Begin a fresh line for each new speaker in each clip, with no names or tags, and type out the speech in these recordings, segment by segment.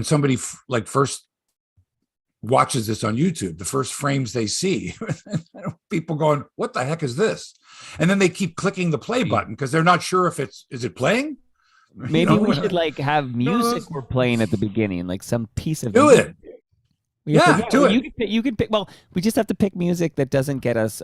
somebody like first watches this on YouTube, the first frames they see, people going, "What the heck is this?" And then they keep clicking the play button because they're not sure if is it playing.
Maybe we should like have music we're playing at the beginning, like some piece of
do
music.
it. Yeah, do it.
You can pick. Well, we just have to pick music that doesn't get us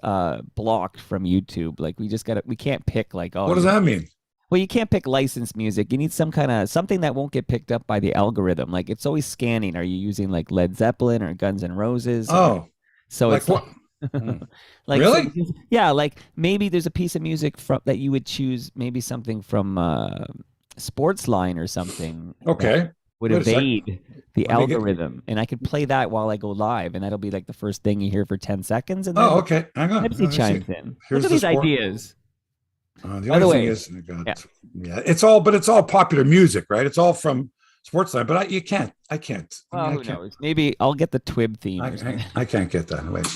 blocked from YouTube. Like we can't pick like, oh.
What does that mean?
Well, you can't pick licensed music. You need some kind of something that won't get picked up by the algorithm. Like it's always scanning. Are you using like Led Zeppelin or Guns N' Roses?
Oh,
so
like
it's
what?
Like
really?
So, yeah, like maybe there's a piece of music that you would choose. Maybe something from Sportsline or something.
Okay.
Would evade the algorithm, and I could play that while I go live, and that'll be like the first thing you hear for 10 seconds. And then
okay. Hang on.
Hebsy chimes in.
Here's
Look at these ideas.
The other thing is, it's all popular music, right? It's all from Sportsline, but I can't.
Well, who knows? Maybe I'll get the Twib theme.
I can't get that. Wait.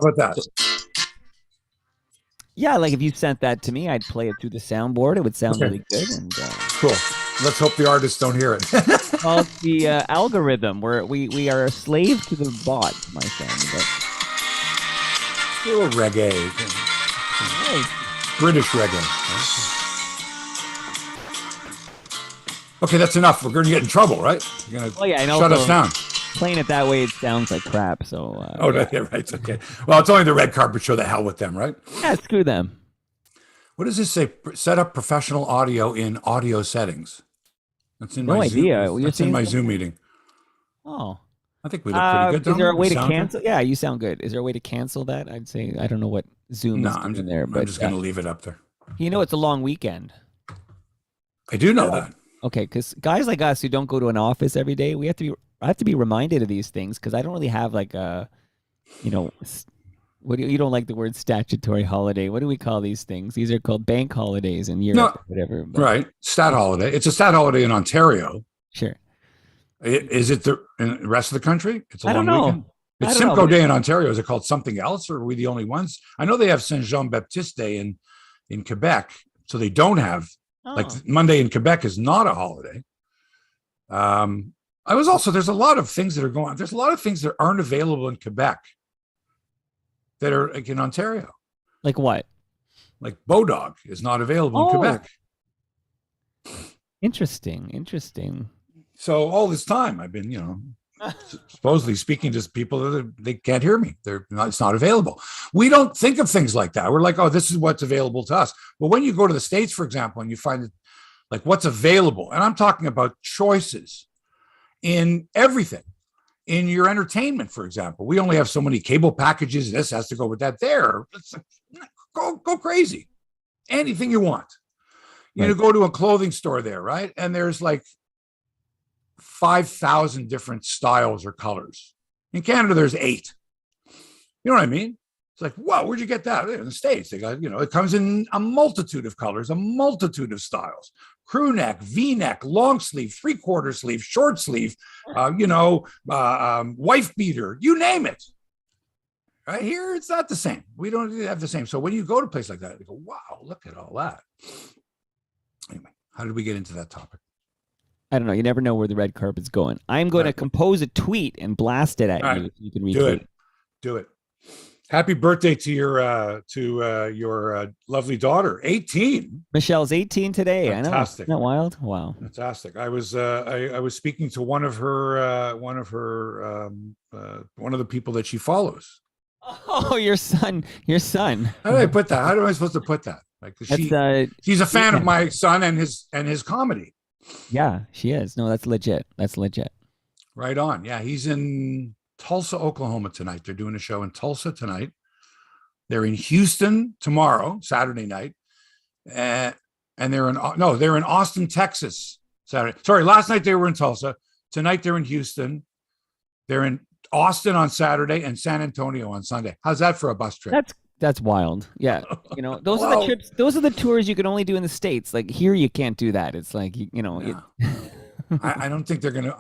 How about that?
Yeah, like if you sent that to me, I'd play it through the soundboard. It would sound really good. And
cool. Let's hope the artists don't hear it.
Well, it's the algorithm. We are a slave to the bot, my friend. But...
A little reggae.
Right.
British reggae. Okay, that's enough. We're going to get in trouble, right? You're going to shut us down.
Playing it that way, it sounds like crap. So.
Yeah, right. Okay. Well, it's only the red carpet show. The hell with them, right?
Yeah, screw them.
What does this say? Set up professional audio in audio settings. That's in my Zoom. That's in my Zoom meeting.
Oh.
I think we look pretty good.
Is there a way to cancel? Yeah, you sound good. Is there a way to cancel that? I'd say I don't know what Zoom is doing there, but
I'm just going to leave it up there.
You know, it's a long weekend.
I do know that.
Okay, because guys like us who don't go to an office every day, I have to be reminded of these things because I don't really have like a, you don't like the word statutory holiday. What do we call these things? These are called bank holidays in Europe or whatever. But...
Right. Stat holiday. It's a stat holiday in Ontario.
Sure.
Is it in the rest of the country? It's a long weekend. It's
Simcoe
Day in Ontario. Is it called something else, or are we the only ones? I know they have Saint Jean Baptiste Day in Quebec, so they don't have like Monday in Quebec is not a holiday. There's a lot of things that are going on. There's a lot of things that aren't available in Quebec that are like in Ontario.
Like what?
Like Bodog is not available in Quebec.
Interesting.
So all this time I've been, supposedly speaking to people that they can't hear me. It's not available. We don't think of things like that. We're like, oh, this is what's available to us. But when you go to the States, for example, and you find it like what's available, and I'm talking about choices in everything, in your entertainment, for example, we only have so many cable packages. This has to go with that. There, go crazy. Anything you want. You go to a clothing store there, right? And there's like 5,000 different styles or colors. In Canada, there's 8. You know what I mean? It's like, wow, where'd you get that? In the States, they got, it comes in a multitude of colors, a multitude of styles. Crew neck, V-neck, long sleeve, 3/4 sleeve, short sleeve, wife beater, you name it. Right here, it's not the same. We don't have the same. So when you go to a place like that, you go, wow, look at all that. Anyway, how did we get into that topic?
I don't know. You never know where the red carpet's going. I'm going to compose a tweet and blast it at you. So you can retweet.
Do it. Happy birthday to your lovely daughter, 18.
Michelle's 18 today.
Fantastic.
I know. Isn't that wild? Wow.
Fantastic. I was speaking to one of the people that she follows.
Oh, your son.
How do I put that? How am I supposed to put that? Like she's a fan of my son and his comedy.
Yeah, she is. No, that's legit.
Right on. Yeah, he's in Tulsa, Oklahoma tonight. They're doing a show in Tulsa tonight. They're in Houston tomorrow, Saturday night. And they're in Austin, Texas, Saturday. Sorry, last night they were in Tulsa. Tonight they're in Houston. They're in Austin on Saturday and San Antonio on Sunday. How's that for a bus trip?
That's wild. Yeah. Those are the trips. Those are the tours you can only do in the States. Like here, you can't do that. It's like,
Yeah. I don't think they're going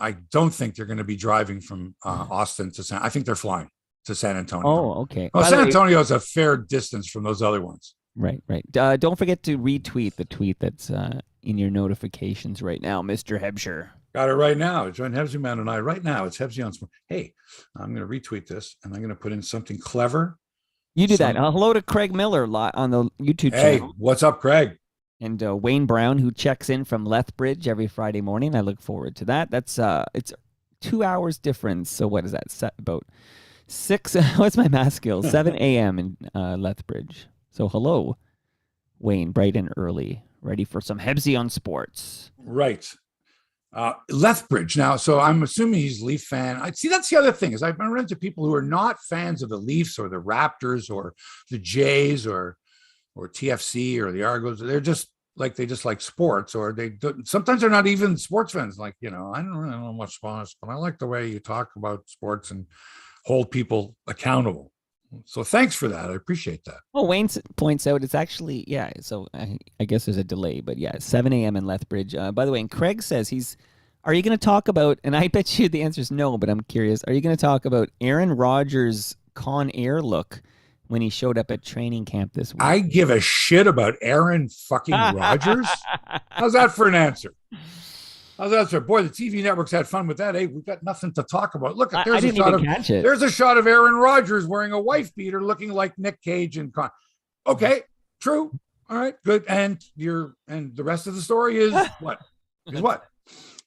to be driving from Austin to I think they're flying to San Antonio.
Oh, okay.
Well, San Antonio is a fair distance from those other ones.
Right. Don't forget to retweet the tweet that's in your notifications right now, Mr. Hebsher.
Got it right now. Join Hebsy Man and I right now. It's Hebsy on Sport. Hey, I'm going to retweet this and I'm going to put in something clever.
You do that. Hello to Craig Miller on the YouTube channel.
Hey, what's up, Craig?
And Wayne Brown, who checks in from Lethbridge every Friday morning. I look forward to that. That's it's 2 hours difference. So what is that? About 6. What's my math skills? 7 a.m. in Lethbridge. So hello, Wayne, bright and early, ready for some Hebsy on sports.
Right. Lethbridge. Now, so I'm assuming he's a Leaf fan. I see that's the other thing is I've run into people who are not fans of the Leafs or the Raptors or the Jays or TFC or the Argos. They're just like they just like sports, or sometimes they're not even sports fans. Like, I don't really know much sports, but I like the way you talk about sports and hold people accountable. So thanks for that. I appreciate that.
Well, Wayne points out it's actually, so I guess there's a delay, but 7 a.m. in Lethbridge. By the way, and Craig says are you going to talk about, and I bet you the answer is no, but I'm curious, are you going to talk about Aaron Rodgers' Con Air look when he showed up at training camp this week?
I give a shit about Aaron fucking Rodgers. How's that for an answer? Boy, the TV networks had fun with that. Hey, we've got nothing to talk about. Look, there's a shot of Aaron Rodgers wearing a wife beater looking like Nick Cage and okay, true. All right, good. And the rest of the story is what?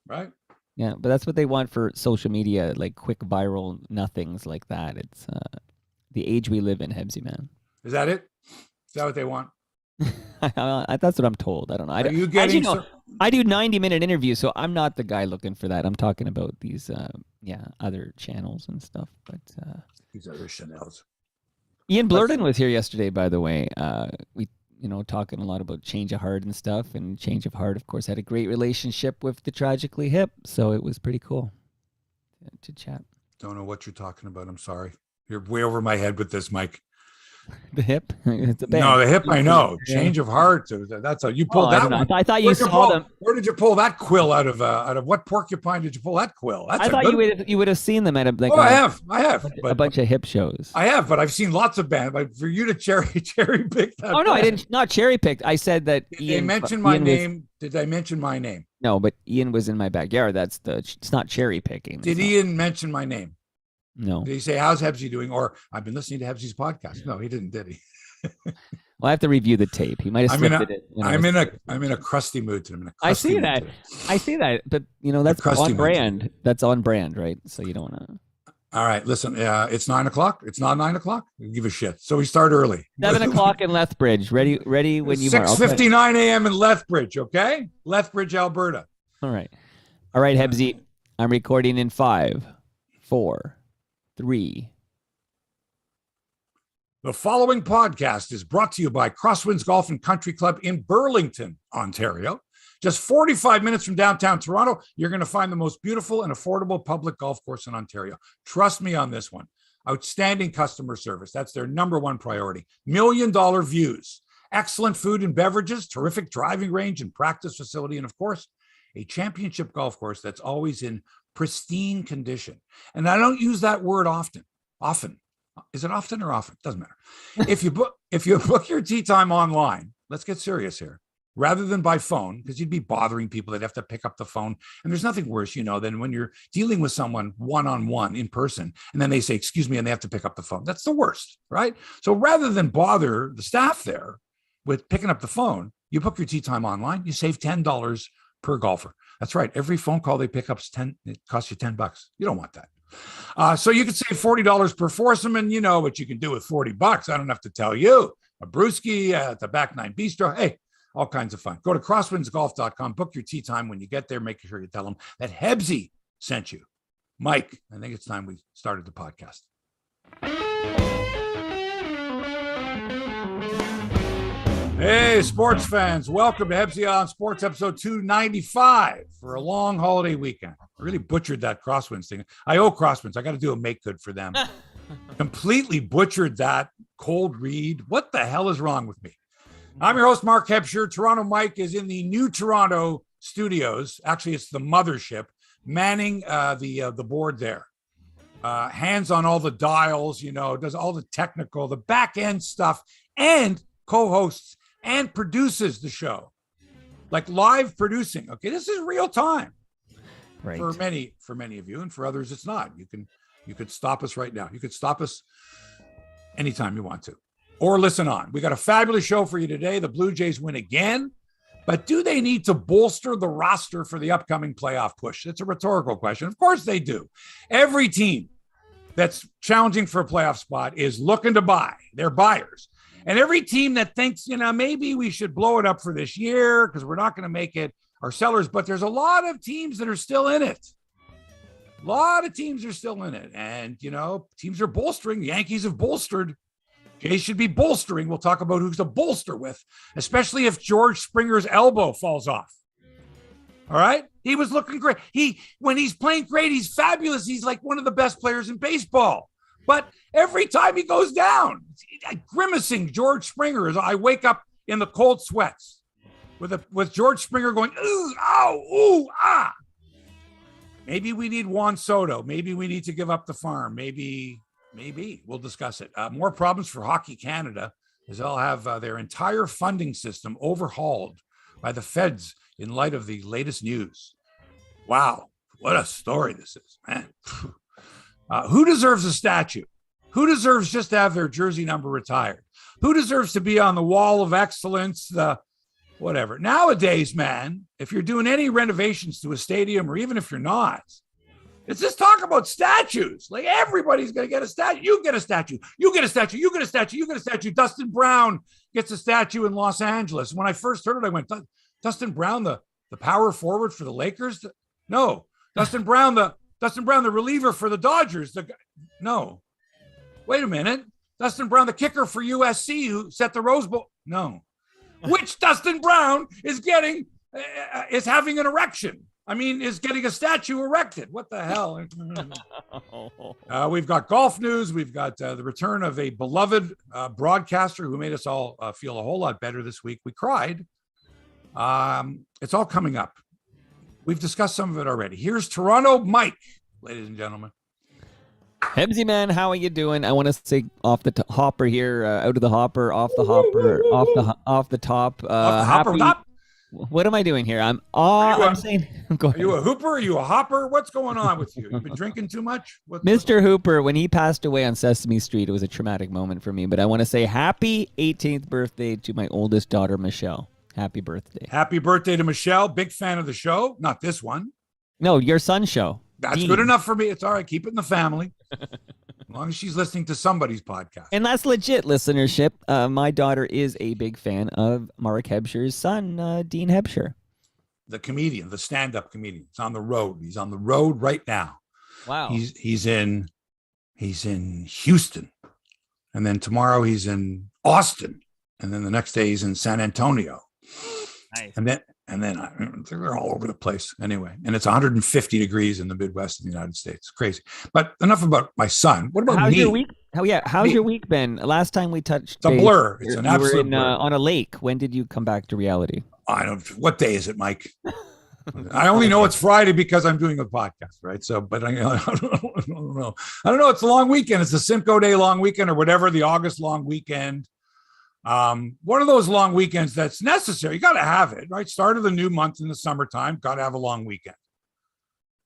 Right?
Yeah, but that's what they want for social media, like quick viral nothings like that. It's the age we live in, Hebsy man.
Is that it? Is that what they want?
That's what I'm told. I don't know.
Are you getting?
I do 90-minute interviews, so I'm not the guy looking for that. I'm talking about these, other channels and stuff. But
these other channels.
Ian Blurden was here yesterday, by the way. We, talking a lot about change of heart and stuff. And change of heart, of course, had a great relationship with the Tragically Hip, so it was pretty cool to chat.
Don't know what you're talking about. I'm sorry. You're way over my head with this, Mike.
The Hip? It's a band.
No, the Hip I know. Change of heart. That's how you pulled that one.
I thought you saw them.
Where did you pull that quill out of what porcupine did you pull that quill?
I thought you would have seen them at
I have
a bunch of Hip shows.
I have, but I've seen lots of bands. But for you to cherry pick that.
Oh no, I didn't. Not cherry picked. I said that.
Did they mention my name? Did I mention my name?
No, but Ian was in my backyard. It's not cherry picking.
Did Ian mention my name?
No.
Did he say, how's Hebsy doing? Or I've been listening to Hebsy's podcast. No, he didn't, did he?
Well, I have to review the tape. He might have slipped it.
I'm in a crusty mood today.
I see that. But that's on brand. That's on brand, right? So you don't want to.
All right, listen. It's 9 o'clock. It's not 9 o'clock. Give a shit. So we start early. 7
o'clock in Lethbridge. Ready when you are.
6:59 a.m. in Lethbridge. Okay, Lethbridge, Alberta.
All right, Hebsy. I'm recording in 5, 4, 3.
The following podcast is brought to you by Crosswinds Golf and Country Club in Burlington, Ontario. Just 45 minutes from downtown Toronto, you're going to find the most beautiful and affordable public golf course in Ontario. Trust me on this one. Outstanding customer service. That's their number one priority. $1 million views. Excellent food and beverages, terrific driving range and practice facility, and of course, a championship golf course that's always in pristine condition. And I don't use that word often. Is it often or often? Doesn't matter. If you book your tee time online, let's get serious here, rather than by phone, because you'd be bothering people. They'd have to pick up the phone. And there's nothing worse, than when you're dealing with someone one-on-one in person, and then they say, excuse me, and they have to pick up the phone. That's the worst, right? So rather than bother the staff there with picking up the phone, you book your tee time online, you save $10 per golfer. That's right. Every phone call they pick up it costs you $10. You don't want that. So you can save $40 per foursome, and you know what you can do with $40. I don't have to tell you. A brewski at the Back Nine Bistro. Hey, all kinds of fun. Go to crosswindsgolf.com. Book your tee time. When you get there, make sure you tell them that Hebsy sent you. Mike, I think it's time we started the podcast. Hey, sports fans. Welcome to Hebsy on Sports, episode 295 for a long holiday weekend. I really butchered that Crosswinds thing. I owe Crosswinds. I got to do a make good for them. Completely butchered that cold read. What the hell is wrong with me? I'm your host, Mark Hebsher. Toronto Mike is in the new Toronto studios. Actually, it's the mothership, manning the board there. Hands on all the dials, does all the technical, the back end stuff, and co-hosts, and produces the show, like live producing. Okay, this is real time.
Right.
For many of you, and for others, it's not. You could stop us right now. You could stop us anytime you want to, or listen on. We got a fabulous show for you today. The Blue Jays win again, but do they need to bolster the roster for the upcoming playoff push? It's a rhetorical question. Of course they do. Every team that's challenging for a playoff spot is looking to buy. They're buyers. And every team that thinks, maybe we should blow it up for this year because we're not going to make it, are sellers. But there's a lot of teams that are still in it. A lot of teams are still in it. And, teams are bolstering. The Yankees have bolstered. Jays should be bolstering. We'll talk about who's to bolster with, especially if George Springer's elbow falls off. All right? He was looking great. When he's playing great, he's fabulous. He's like one of the best players in baseball. But every time he goes down, grimacing George Springer as I wake up in the cold sweats with George Springer going, ooh, ow, ooh, ah. Maybe we need Juan Soto. Maybe we need to give up the farm. Maybe we'll discuss it. More problems for Hockey Canada as they'll have their entire funding system overhauled by the feds in light of the latest news. Wow, what a story this is, man. Who deserves a statue? Who deserves just to have their jersey number retired? Who deserves to be on the wall of excellence? Whatever. Nowadays, man, if you're doing any renovations to a stadium, or even if you're not, it's just talk about statues. Like everybody's going to get a statue. You get a statue. You get a statue. You get a statue. You get a statue. Dustin Brown gets a statue in Los Angeles. When I first heard it, I went, Dustin Brown, the power forward for the Lakers? No. Dustin Brown, the reliever for the Dodgers. No. Wait a minute. Dustin Brown, the kicker for USC who set the Rose Bowl. No. Which Dustin Brown is having an erection. Is getting a statue erected. What the hell? We've got golf news. We've got the return of a beloved broadcaster who made us all feel a whole lot better this week. We cried. It's all coming up. We've discussed some of it already. Here's Toronto Mike, ladies and gentlemen.
Hebsy, man, how are you doing? I want to say off the hopper here, out of the hopper, off the hopper, off the top.
Off the hopper top?
What am I doing here? I'm saying. Go ahead.
Are you a hooper? Are you a hopper? What's going on with you? You've been drinking too much?
Mr. Hooper, when he passed away on Sesame Street, it was a traumatic moment for me. But I want to say happy 18th birthday to my oldest daughter, Michelle. Happy birthday.
Happy birthday to Michelle. Big fan of the show. Not this one.
No, your son's show.
That's Dean. Good enough for me. It's all right. Keep it in the family. As long as she's listening to somebody's podcast.
And that's legit listenership. My daughter is a big fan of Mark Hebscher's son, Dean Hebscher.
The comedian, the stand-up comedian. He's on the road. He's on the road right now.
Wow.
He's in Houston. And then tomorrow he's in Austin. And then the next day he's in San Antonio.
Nice.
And then they're all over the place anyway. And it's 150 degrees in the Midwest of the United States. Crazy. But enough about my son. What about
how's
me?
Your week? How's your week been? Last time we touched
It's a blur. It's an absolute blur.
On a lake. When did you come back to reality?
I don't. What day is it, Mike? I only know it's Friday because I'm doing a podcast, right? So, but I don't know. I don't know. It's a long weekend. It's the Simcoe Day long weekend or whatever, the August long weekend. One of those long weekends that's necessary. You got to have it, right? Start of the new month in the summertime, got to have a long weekend,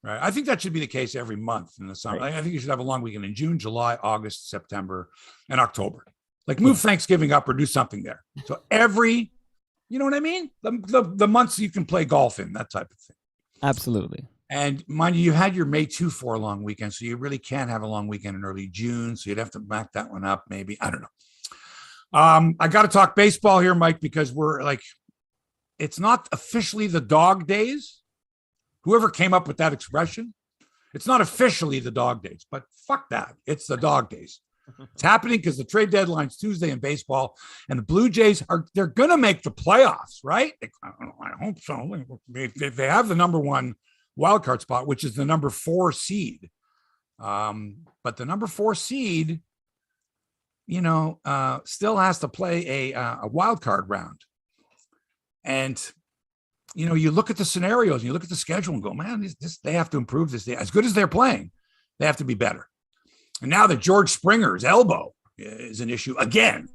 right? I think that should be the case every month in the summer. Right. I think you should have a long weekend in June, July, August, September, and October. Like move Thanksgiving up or do something there. So you know what I mean? The months you can play golf in, that type of thing.
Absolutely.
And mind you had your May 2 for a long weekend, so you really can't have a long weekend in early June. So you'd have to back that one up, maybe. I don't know. I got to talk baseball here, Mike, because it's not officially the dog days. Whoever came up with that expression, it's not officially the dog days, but fuck that. It's the dog days. It's happening because the trade deadline's Tuesday in baseball, and the Blue Jays they're going to make the playoffs, right? I hope so. They have the number one wild card spot, which is the number 4 seed. But the number 4 seed, still has to play a wild card round. And, you look at the scenarios and you look at the schedule and go, man, they have to improve this. As good as they're playing, they have to be better. And now that George Springer's elbow is an issue again,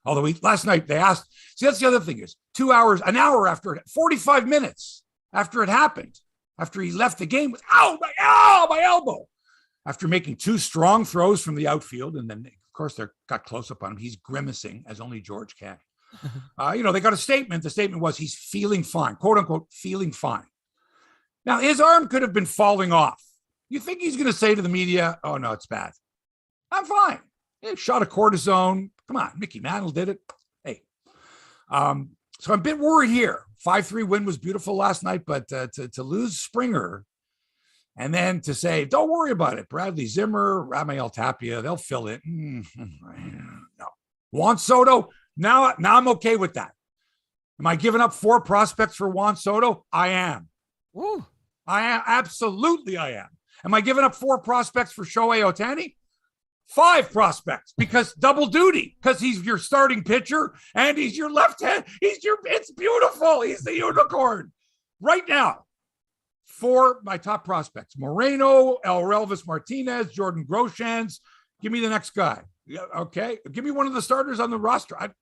Although last night they asked, see, that's the other thing is an hour after it, 45 minutes after it happened, after he left the game with, my elbow. After making 2 strong throws from the outfield, and then, of course, they got close up on him. He's grimacing as only George can. They got a statement. The statement was he's feeling fine, quote unquote, feeling fine. Now, his arm could have been falling off. You think he's going to say to the media, oh, no, it's bad. I'm fine. Shot of cortisone. Come on, Mickey Mantle did it. Hey. So I'm a bit worried here. 5-3 win was beautiful last night, but to lose Springer and then to say, don't worry about it. Bradley Zimmer, Rafael Tapia, they'll fill it. No. Juan Soto, now I'm okay with that. Am I giving up 4 prospects for Juan Soto? I am.
Woo.
I am. Absolutely, I am. Am I giving up 4 prospects for Shohei Otani? 5 prospects, because double duty, because he's your starting pitcher and he's your left hand. It's beautiful. He's the unicorn. Right now, 4 my top prospects: Moreno, Elvis Martinez, Jordan Groshans. Give me the next guy. Okay. Give me one of the starters on the roster. I'd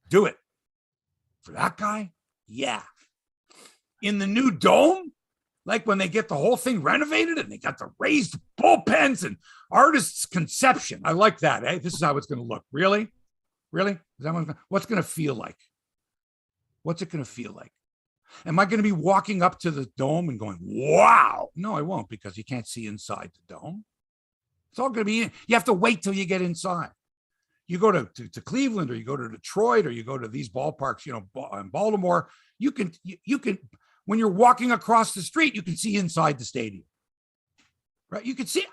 do it. For that guy? Yeah. In the new dome? Like when they get the whole thing renovated and they got the raised bullpens and artist's conception. I like that. Eh? This is how it's going to look. Really? Really? Is that what's going to feel like? What's it going to feel like? Am I going to be walking up to the dome and going, wow? No, I won't, because you can't see inside the dome. It's all going to be, you have to wait till you get inside. You go to Cleveland, or you go to Detroit, or you go to these ballparks, in Baltimore, you can, when you're walking across the street, you can see inside the stadium, right? You can see,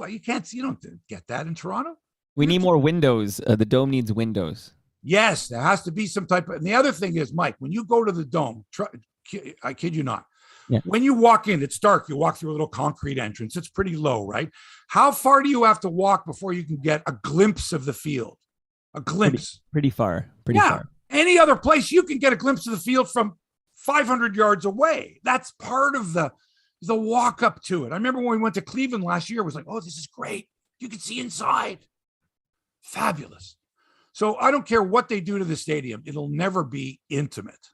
you can't see, you don't get that in Toronto.
We need more windows. The dome needs windows.
Yes, there has to be some type of, and the other thing is, Mike, when you go to the dome, I kid you not, when you walk in, it's dark. You walk through a little concrete entrance. It's pretty low, right? How far do you have to walk before you can get a glimpse of the field? A glimpse.
Pretty far. Pretty far.
Any other place you can get a glimpse of the field from 500 yards away. That's part of the walk up to it. I remember when we went to Cleveland last year, it was like, oh, this is great. You can see inside. Fabulous. So I don't care what they do to the stadium. It'll never be intimate.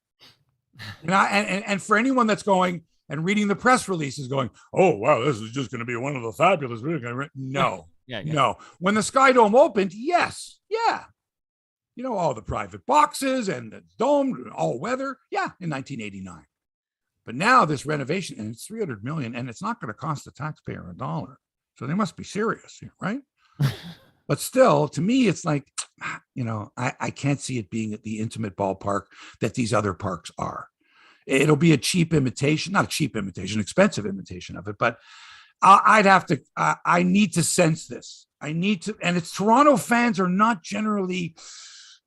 And for anyone that's going and reading the press releases going, oh, wow, this is just going to be one of the fabulous. No, no. When the Sky Dome opened, yes. Yeah. All the private boxes and the dome, all weather. Yeah, in 1989. But now this renovation, and it's $300 million, and it's not going to cost the taxpayer $1. So they must be serious here, right? But still, to me, it's like, I can't see it being at the intimate ballpark that these other parks are. It'll be a cheap imitation, not a cheap imitation, expensive imitation of it. But I need to sense this. And it's Toronto fans are not generally,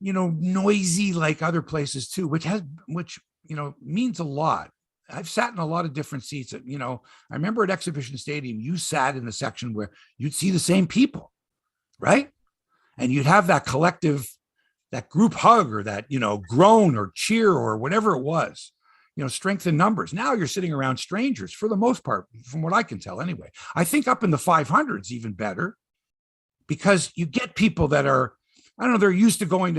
noisy like other places too, which means a lot. I've sat in a lot of different seats. I remember at Exhibition Stadium, you sat in the section where you'd see the same people, right? And you'd have that collective, that group hug, or that, groan or cheer or whatever it was, strength in numbers. Now you're sitting around strangers for the most part, from what I can tell anyway. I think up in the 500s, even better, because you get people that are, I don't know, they're used to going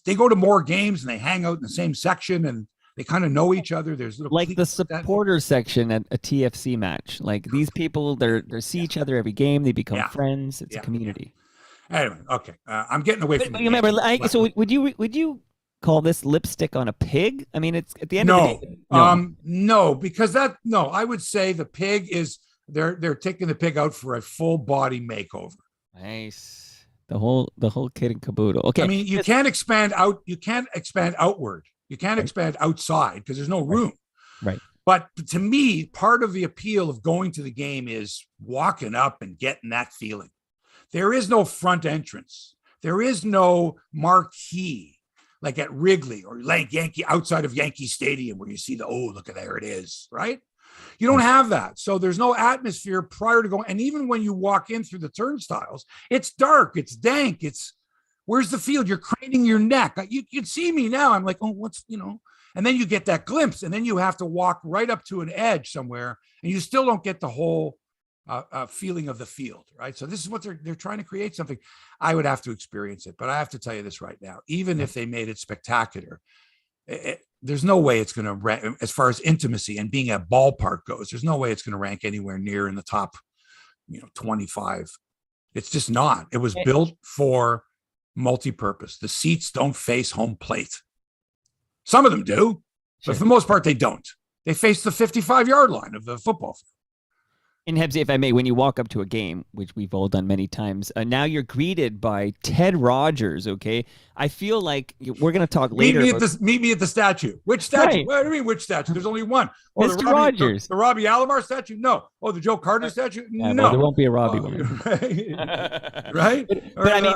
they go to more games and they hang out in the same section and they kind of know each other. There's
like the supporter section at a TFC match. Like these people, they see each other every game. They become friends. It's a community.
Anyway, okay. I'm getting away from.
Remember, so would you call this lipstick on a pig? I mean, it's at the end of the day.
No, because I would say the pig is they're taking the pig out for a full body makeover.
Nice. The whole kit and caboodle. Okay.
I mean, you can't expand out. You can't expand outward. You can't expand outside because there's no room.
Right.
But to me, part of the appeal of going to the game is walking up and getting that feeling. There is no front entrance. There is no marquee like at Wrigley or like outside of Yankee Stadium where you see look at there it is, right? You don't have that. So there's no atmosphere prior to going. And even when you walk in through the turnstiles, it's dark, it's dank, where's the field? You're craning your neck. You'd see me now. I'm like, and then you get that glimpse and then you have to walk right up to an edge somewhere and you still don't get the whole feeling of the field, right? So this is what they're trying to create something. I would have to experience it, but I have to tell you this right now: even if they made it spectacular, there's no way it's going to rank as far as intimacy and being a ballpark goes. There's no way it's going to rank anywhere near in the top, 25. It's just not. It was built for multi-purpose. The seats don't face home plate. Some of them do, but for the most part, they don't. They face the 55-yard line of the football field.
In Hebsy, if I may, when you walk up to a game, which we've all done many times, now you're greeted by Ted Rogers, okay? I feel like we're going to talk later.
Meet me at the statue. Which statue?
Right.
What do you mean, which statue? There's only one.
Mr. Rogers.
The Robbie Alomar statue? No. Oh, the Joe Carter statue?
Yeah,
no.
well, there won't be a Robbie one.
Right?
But I mean,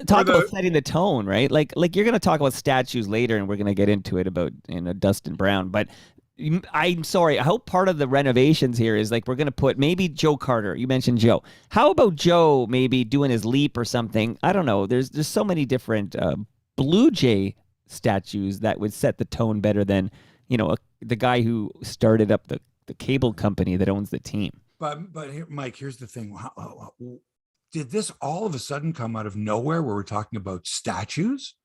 talk about setting the tone, right? Like you're going to talk about statues later, and we're going to get into it about Dustin Brown, but I'm sorry. I hope part of the renovations here is like we're going to put maybe Joe Carter. You mentioned Joe. How about Joe maybe doing his leap or something? I don't know. There's so many different Blue Jay statues that would set the tone better than, the guy who started up the cable company that owns the team.
But here, Mike, here's the thing. Did this all of a sudden come out of nowhere where we're talking about statues?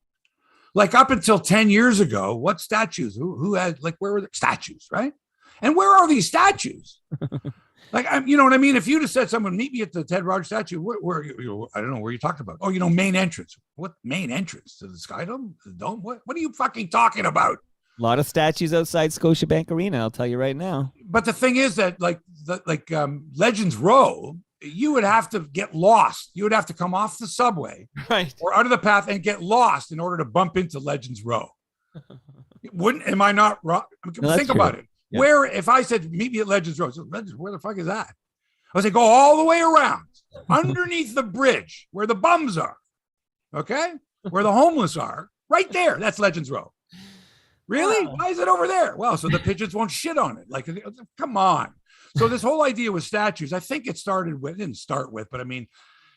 Like up until 10 years ago, what statues? Who had, where were the statues, right? And where are these statues? You know what I mean? If you'd have said someone, meet me at the Ted Rogers statue, where I don't know where you talked about. Oh, main entrance. What main entrance? To the Sky Dome? The Dome? What are you fucking talking about?
A lot of statues outside Scotiabank Arena, I'll tell you right now.
But the thing is that Legends Row, you would have to get lost. You would have to come off the subway or out of the path and get lost in order to bump into Legends Row. Am I not wrong? Think about it. Yeah. Where, if I said, meet me at Legends Row, where the fuck is that? I would say, go all the way around underneath the bridge where the bums are. Okay. Where the homeless are right there. That's Legends Row. Really? Why is it over there? Well, so the pigeons won't shit on it. Come on. So this whole idea with statues, I think it didn't start with, but I mean,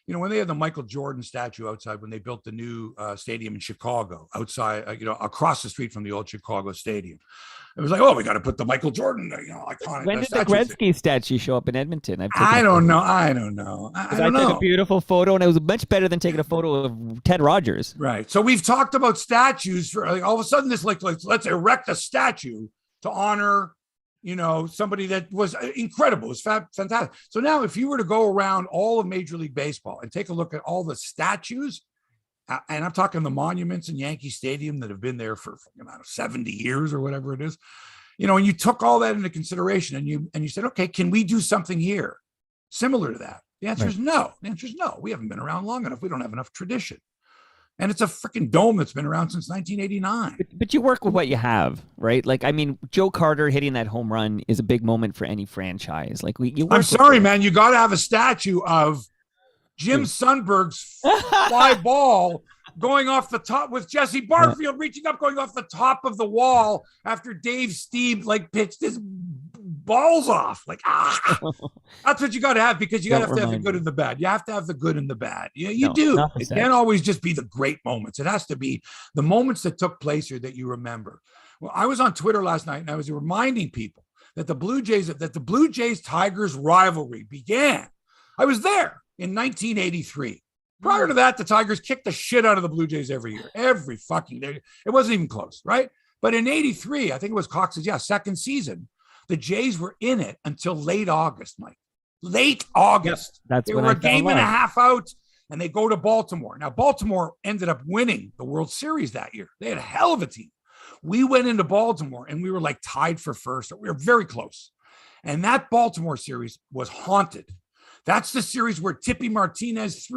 when they had the Michael Jordan statue outside, when they built the new stadium in Chicago outside, across the street from the old Chicago stadium, it was like, oh, we got to put the Michael Jordan, iconic.
When did the Gretzky statue show up in Edmonton?
I don't know. I
took a beautiful photo, and it was much better than taking a photo of Ted Rogers.
Right. So we've talked about statues for all of a sudden this let's erect a statue to honor somebody that was incredible. It was fantastic. So now if you were to go around all of Major League Baseball and take a look at all the statues, and I'm talking the monuments in Yankee Stadium that have been there for 70 years or whatever it is, and you took all that into consideration and you said, okay, can we do something here similar to that? The answer is no. The answer is no. We haven't been around long enough. We don't have enough tradition. And it's a freaking dome that's been around since 1989.
But you work with what you have, right? Joe Carter hitting that home run is a big moment for any franchise.
I'm sorry, man. You got to have a statue of Jim Sundberg's fly ball going off the top with Jesse Barfield reaching up, going off the top of the wall after Dave Stieb pitched his balls off. That's what you got to have, because you got to have the good and the bad. You have to have the good and the bad. You do. It can't always just be the great moments. It has to be the moments that took place here that you remember. Well, I was on Twitter last night and I was reminding people that the Blue Jays Tigers rivalry began. I was there in 1983. Prior to that, the Tigers kicked the shit out of the Blue Jays every year, every fucking day. It wasn't even close, right? But in 83, I think it was Cox's, second season, the Jays were in it until late August, Mike. Late August.
That's
they
when
were
I
a game and a half out, and they go to Baltimore. Now, Baltimore ended up winning the World Series that year. They had a hell of a team. We went into Baltimore, and we were tied for first. We were very close. And that Baltimore series was haunted. That's the series where Tippy Martinez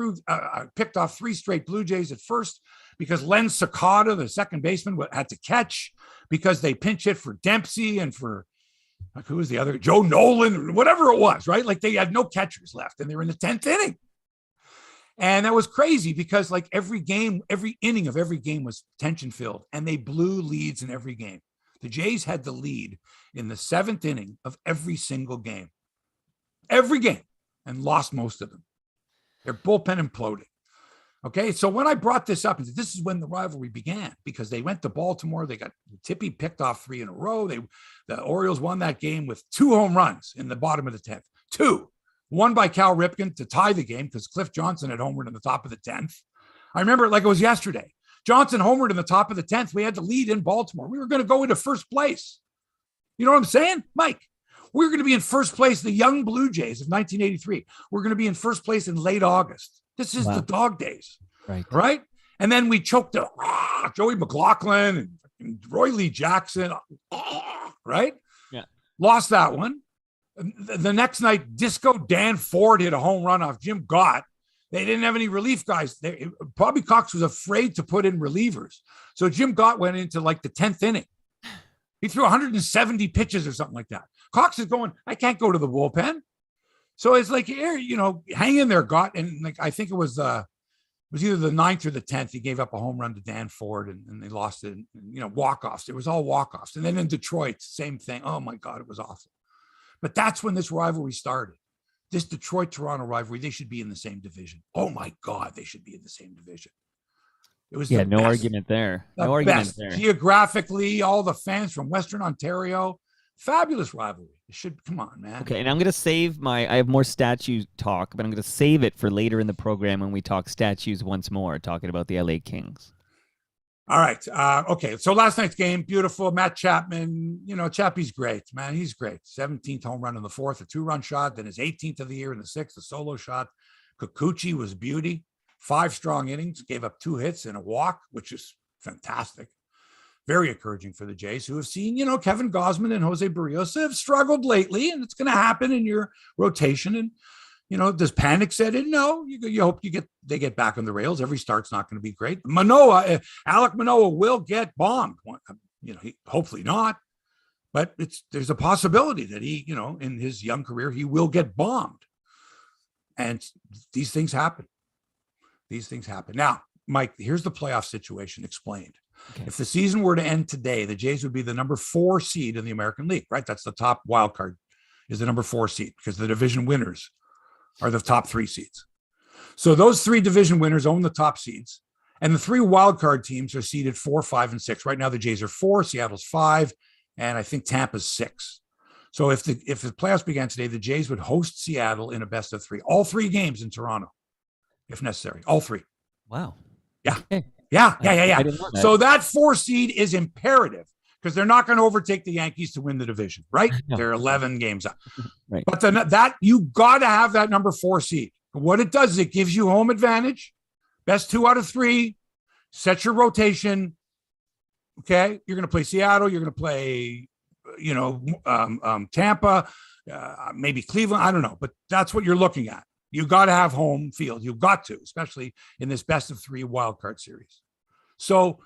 picked off 3 straight Blue Jays at first because Len Sakata, the second baseman, had to catch because they pinch hit for Dempsey and for who was the other? Joe Nolan, whatever it was, right? They had no catchers left and they were in the 10th inning. And that was crazy because every inning of every game was tension filled and they blew leads in every game. The Jays had the lead in the 7th inning of every single game. Every game. And lost most of them. Their bullpen imploded. Okay, so when I brought this up, this is when the rivalry began because they went to Baltimore. They got Tippy picked off 3 in a row. The Orioles won that game with 2 home runs in the bottom of the 10th. 2. Won by Cal Ripken to tie the game because Cliff Johnson had homered in the top of the 10th. I remember it like it was yesterday. Johnson homered in the top of the 10th. We had to lead in Baltimore. We were going to go into first place. You know what I'm saying, Mike? We were going to be in first place, the young Blue Jays of 1983. We're going to be in first place in late August. This is the dog days. Right? And then we choked Joey McLaughlin and Roy Lee Jackson. Right?
Yeah.
Lost that one. The next night, Disco Dan Ford hit a home run off Jim Gott. They didn't have any relief guys. Bobby Cox was afraid to put in relievers. So Jim Gott went into like the 10th inning. He threw 170 pitches or something like that. Cox is going, I can't go to the bullpen. So it's like, here, hang in there, Gott. And like, I think it was either the 9th or the 10th. He gave up a home run to Dan Ford and they lost it. Walk-offs. It was all walk-offs. And then in Detroit, same thing. Oh my God, it was awful. But that's when this rivalry started. This Detroit-Toronto rivalry, they should be in the same division. Oh my God, they should be in the same division. It was
no argument there. No argument there.
Geographically, all the fans from Western Ontario, fabulous rivalry. It should, come on, man.
Okay, and I'm going to save I have more statue talk, but I'm going to save it for later in the program when we talk statues once more, talking about the LA Kings.
All right. Okay. So last night's game, beautiful. Matt Chapman, Chappie's great, man. He's great. 17th home run in the 4th, a 2-run shot. Then his 18th of the year in the 6th, a solo shot. Kikuchi was beauty. 5 strong innings, gave up 2 hits and a walk, which is fantastic. Very encouraging for the Jays, who have seen, Kevin Gausman and Jose Barrios have struggled lately, and it's going to happen in your rotation. And, does panic set in? No, you hope they get back on the rails. Every start's not going to be great. Alek Manoah will get bombed. Hopefully not, but there's a possibility that he, in his young career, he will get bombed. And these things happen. Now, Mike, here's the playoff situation explained. Okay. If the season were to end today, the Jays would be the number 4 seed in the American League, right? That's the top wild card, is the number 4 seed, because the division winners are the top 3 seeds. So those 3 division winners own the top seeds, and the 3 wild card teams are seeded 4, 5, and 6. Right now, the Jays are 4, Seattle's 5, and I think Tampa's 6. So if the playoffs began today, the Jays would host Seattle in a best of 3, all 3 games in Toronto, if necessary, all 3.
Wow.
Yeah.
Okay.
Yeah. So that 4 seed is imperative because they're not going to overtake the Yankees to win the division, right? No. They're 11 games up.
Right.
But that you got to have that number 4 seed. What it does is it gives you home advantage, best 2 out of 3, set your rotation. Okay, you're going to play Seattle. You're going to play, Tampa, maybe Cleveland. I don't know, but that's what you're looking at. You got to have home field. You've got to, especially in this best of 3 wild card series. So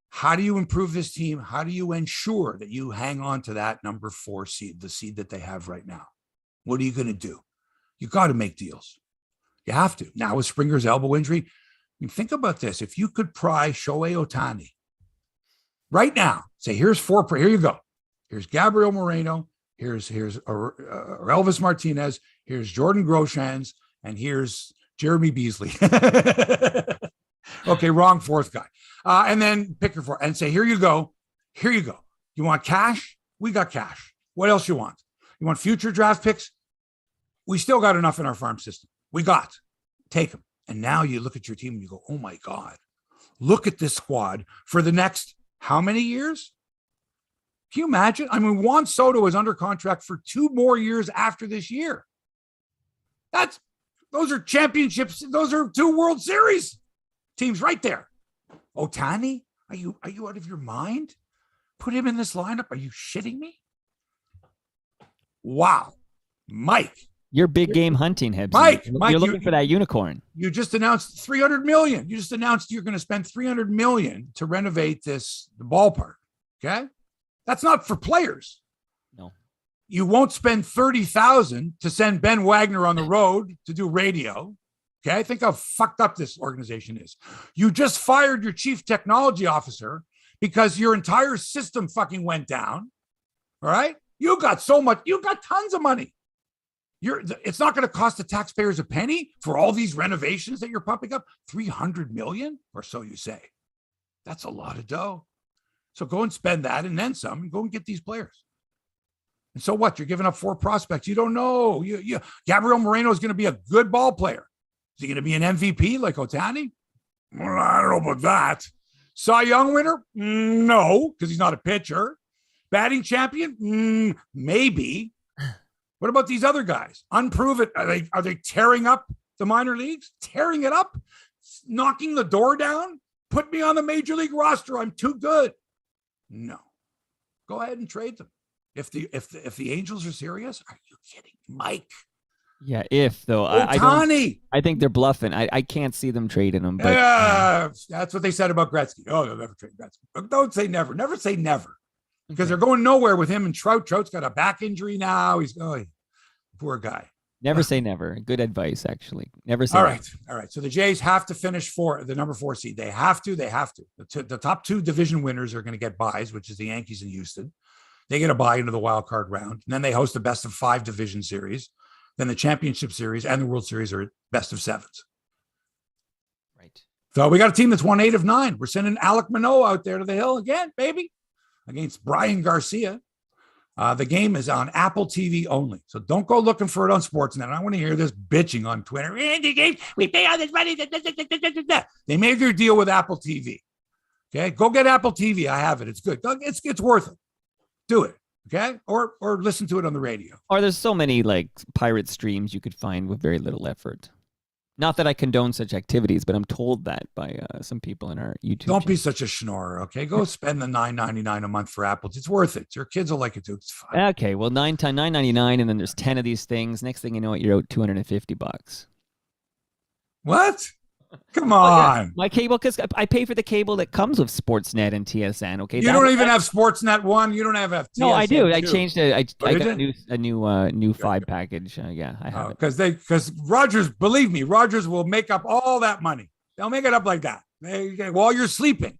how do you improve this team? How do you ensure that you hang on to that number 4 seed, the seed that they have right now? What are you going to do? You got to make deals. You have to. Now with Springer's elbow injury, think about this. If you could pry Shohei Otani right now, say, here's 4, here you go. Here's Gabriel Moreno. Here's Elvis Martinez. Here's Jordan Groshans. And here's Jeremy Beasley. Okay, wrong 4th guy. And then pick your 4 and say, here you go. Here you go. You want cash? We got cash. What else you want? You want future draft picks? We still got enough in our farm system. We got. Take them. And now you look at your team and you go, oh my God, look at this squad for the next how many years? Can you imagine? I mean, Juan Soto is under contract for 2 more years after this year. Those are championships. Those are 2 World Series teams right there. Otani, are you out of your mind? Put him in this lineup. Are you shitting me? Wow. Mike.
You're big game hunting, Hebsy.
Mike,
you're looking for that unicorn.
You just announced $300 million. You just announced you're going to spend $300 million to renovate the ballpark. Okay. That's not for players.
No.
You won't spend $30,000 to send Ben Wagner on the road to do radio. Okay. Think how fucked up this organization is. You just fired your chief technology officer because your entire system fucking went down. All right. You got tons of money. It's not going to cost the taxpayers a penny for all these renovations that you're pumping up. $300 million or so you say. That's a lot of dough. So go and spend that and then some and go and get these players. And so what? You're giving up 4 prospects. You don't know. Gabriel Moreno is going to be a good ball player. Is he going to be an MVP like Otani? Well, I don't know about that. Cy Young winner? No, because he's not a pitcher. Batting champion? Maybe. What about these other guys? Unproven. Are they tearing up the minor leagues? Tearing it up? Knocking the door down? Put me on the major league roster. I'm too good. No. Go ahead and trade them. If the Angels are serious, are you kidding, Mike?
Yeah, though.
Otani.
I think they're bluffing. I can't see them trading him. But
that's what they said about Gretzky. Oh, they'll never trade Gretzky. But don't say never. Never say never. Because they're going nowhere with him and Trout. Trout's got a back injury now. He's poor guy.
Never say never. Good advice, actually. Never say
All
never.
right. All right. So the Jays have to finish the number 4 seed. They have to. The top 2 division winners are going to get buys, which is the Yankees and Houston. They get a bye into the wild card round. And then they host the best of 5 division series. Then the championship series and the World Series are best of 7s.
Right.
So we got a team that's won 8 of 9. We're sending Alek Manoah out there to the hill again, baby, against Brian Garcia. The game is on Apple TV only. So don't go looking for it on Sportsnet. I want to hear this bitching on Twitter. We pay all this money. They made their deal with Apple TV. Okay. Go get Apple TV. I have it. It's good. It's worth it. Do it. Okay. Or listen to it on the radio.
Or there's so many like pirate streams you could find with very little effort. Not that I condone such activities, but I'm told that by some people in our YouTube
Don't
channel.
be such a schnorrer, okay? Go spend the $9.99 a month for Apple. It's worth it. Your kids will like it too. It's fine.
Okay, well, $9.99, and then there's 10 of these things. Next thing you know, you're out $250.
What? Come on.
Yeah. My cable, because I pay for the cable that comes with Sportsnet and TSN. Okay,
you don't even have Sportsnet 1. You don't have TSN.
No, I do.
2.
I changed it. I got a new 5
Good.
package. Yeah, I have it.
Because Rogers, believe me, Rogers will make up all that money. They'll make it up like that while you're sleeping.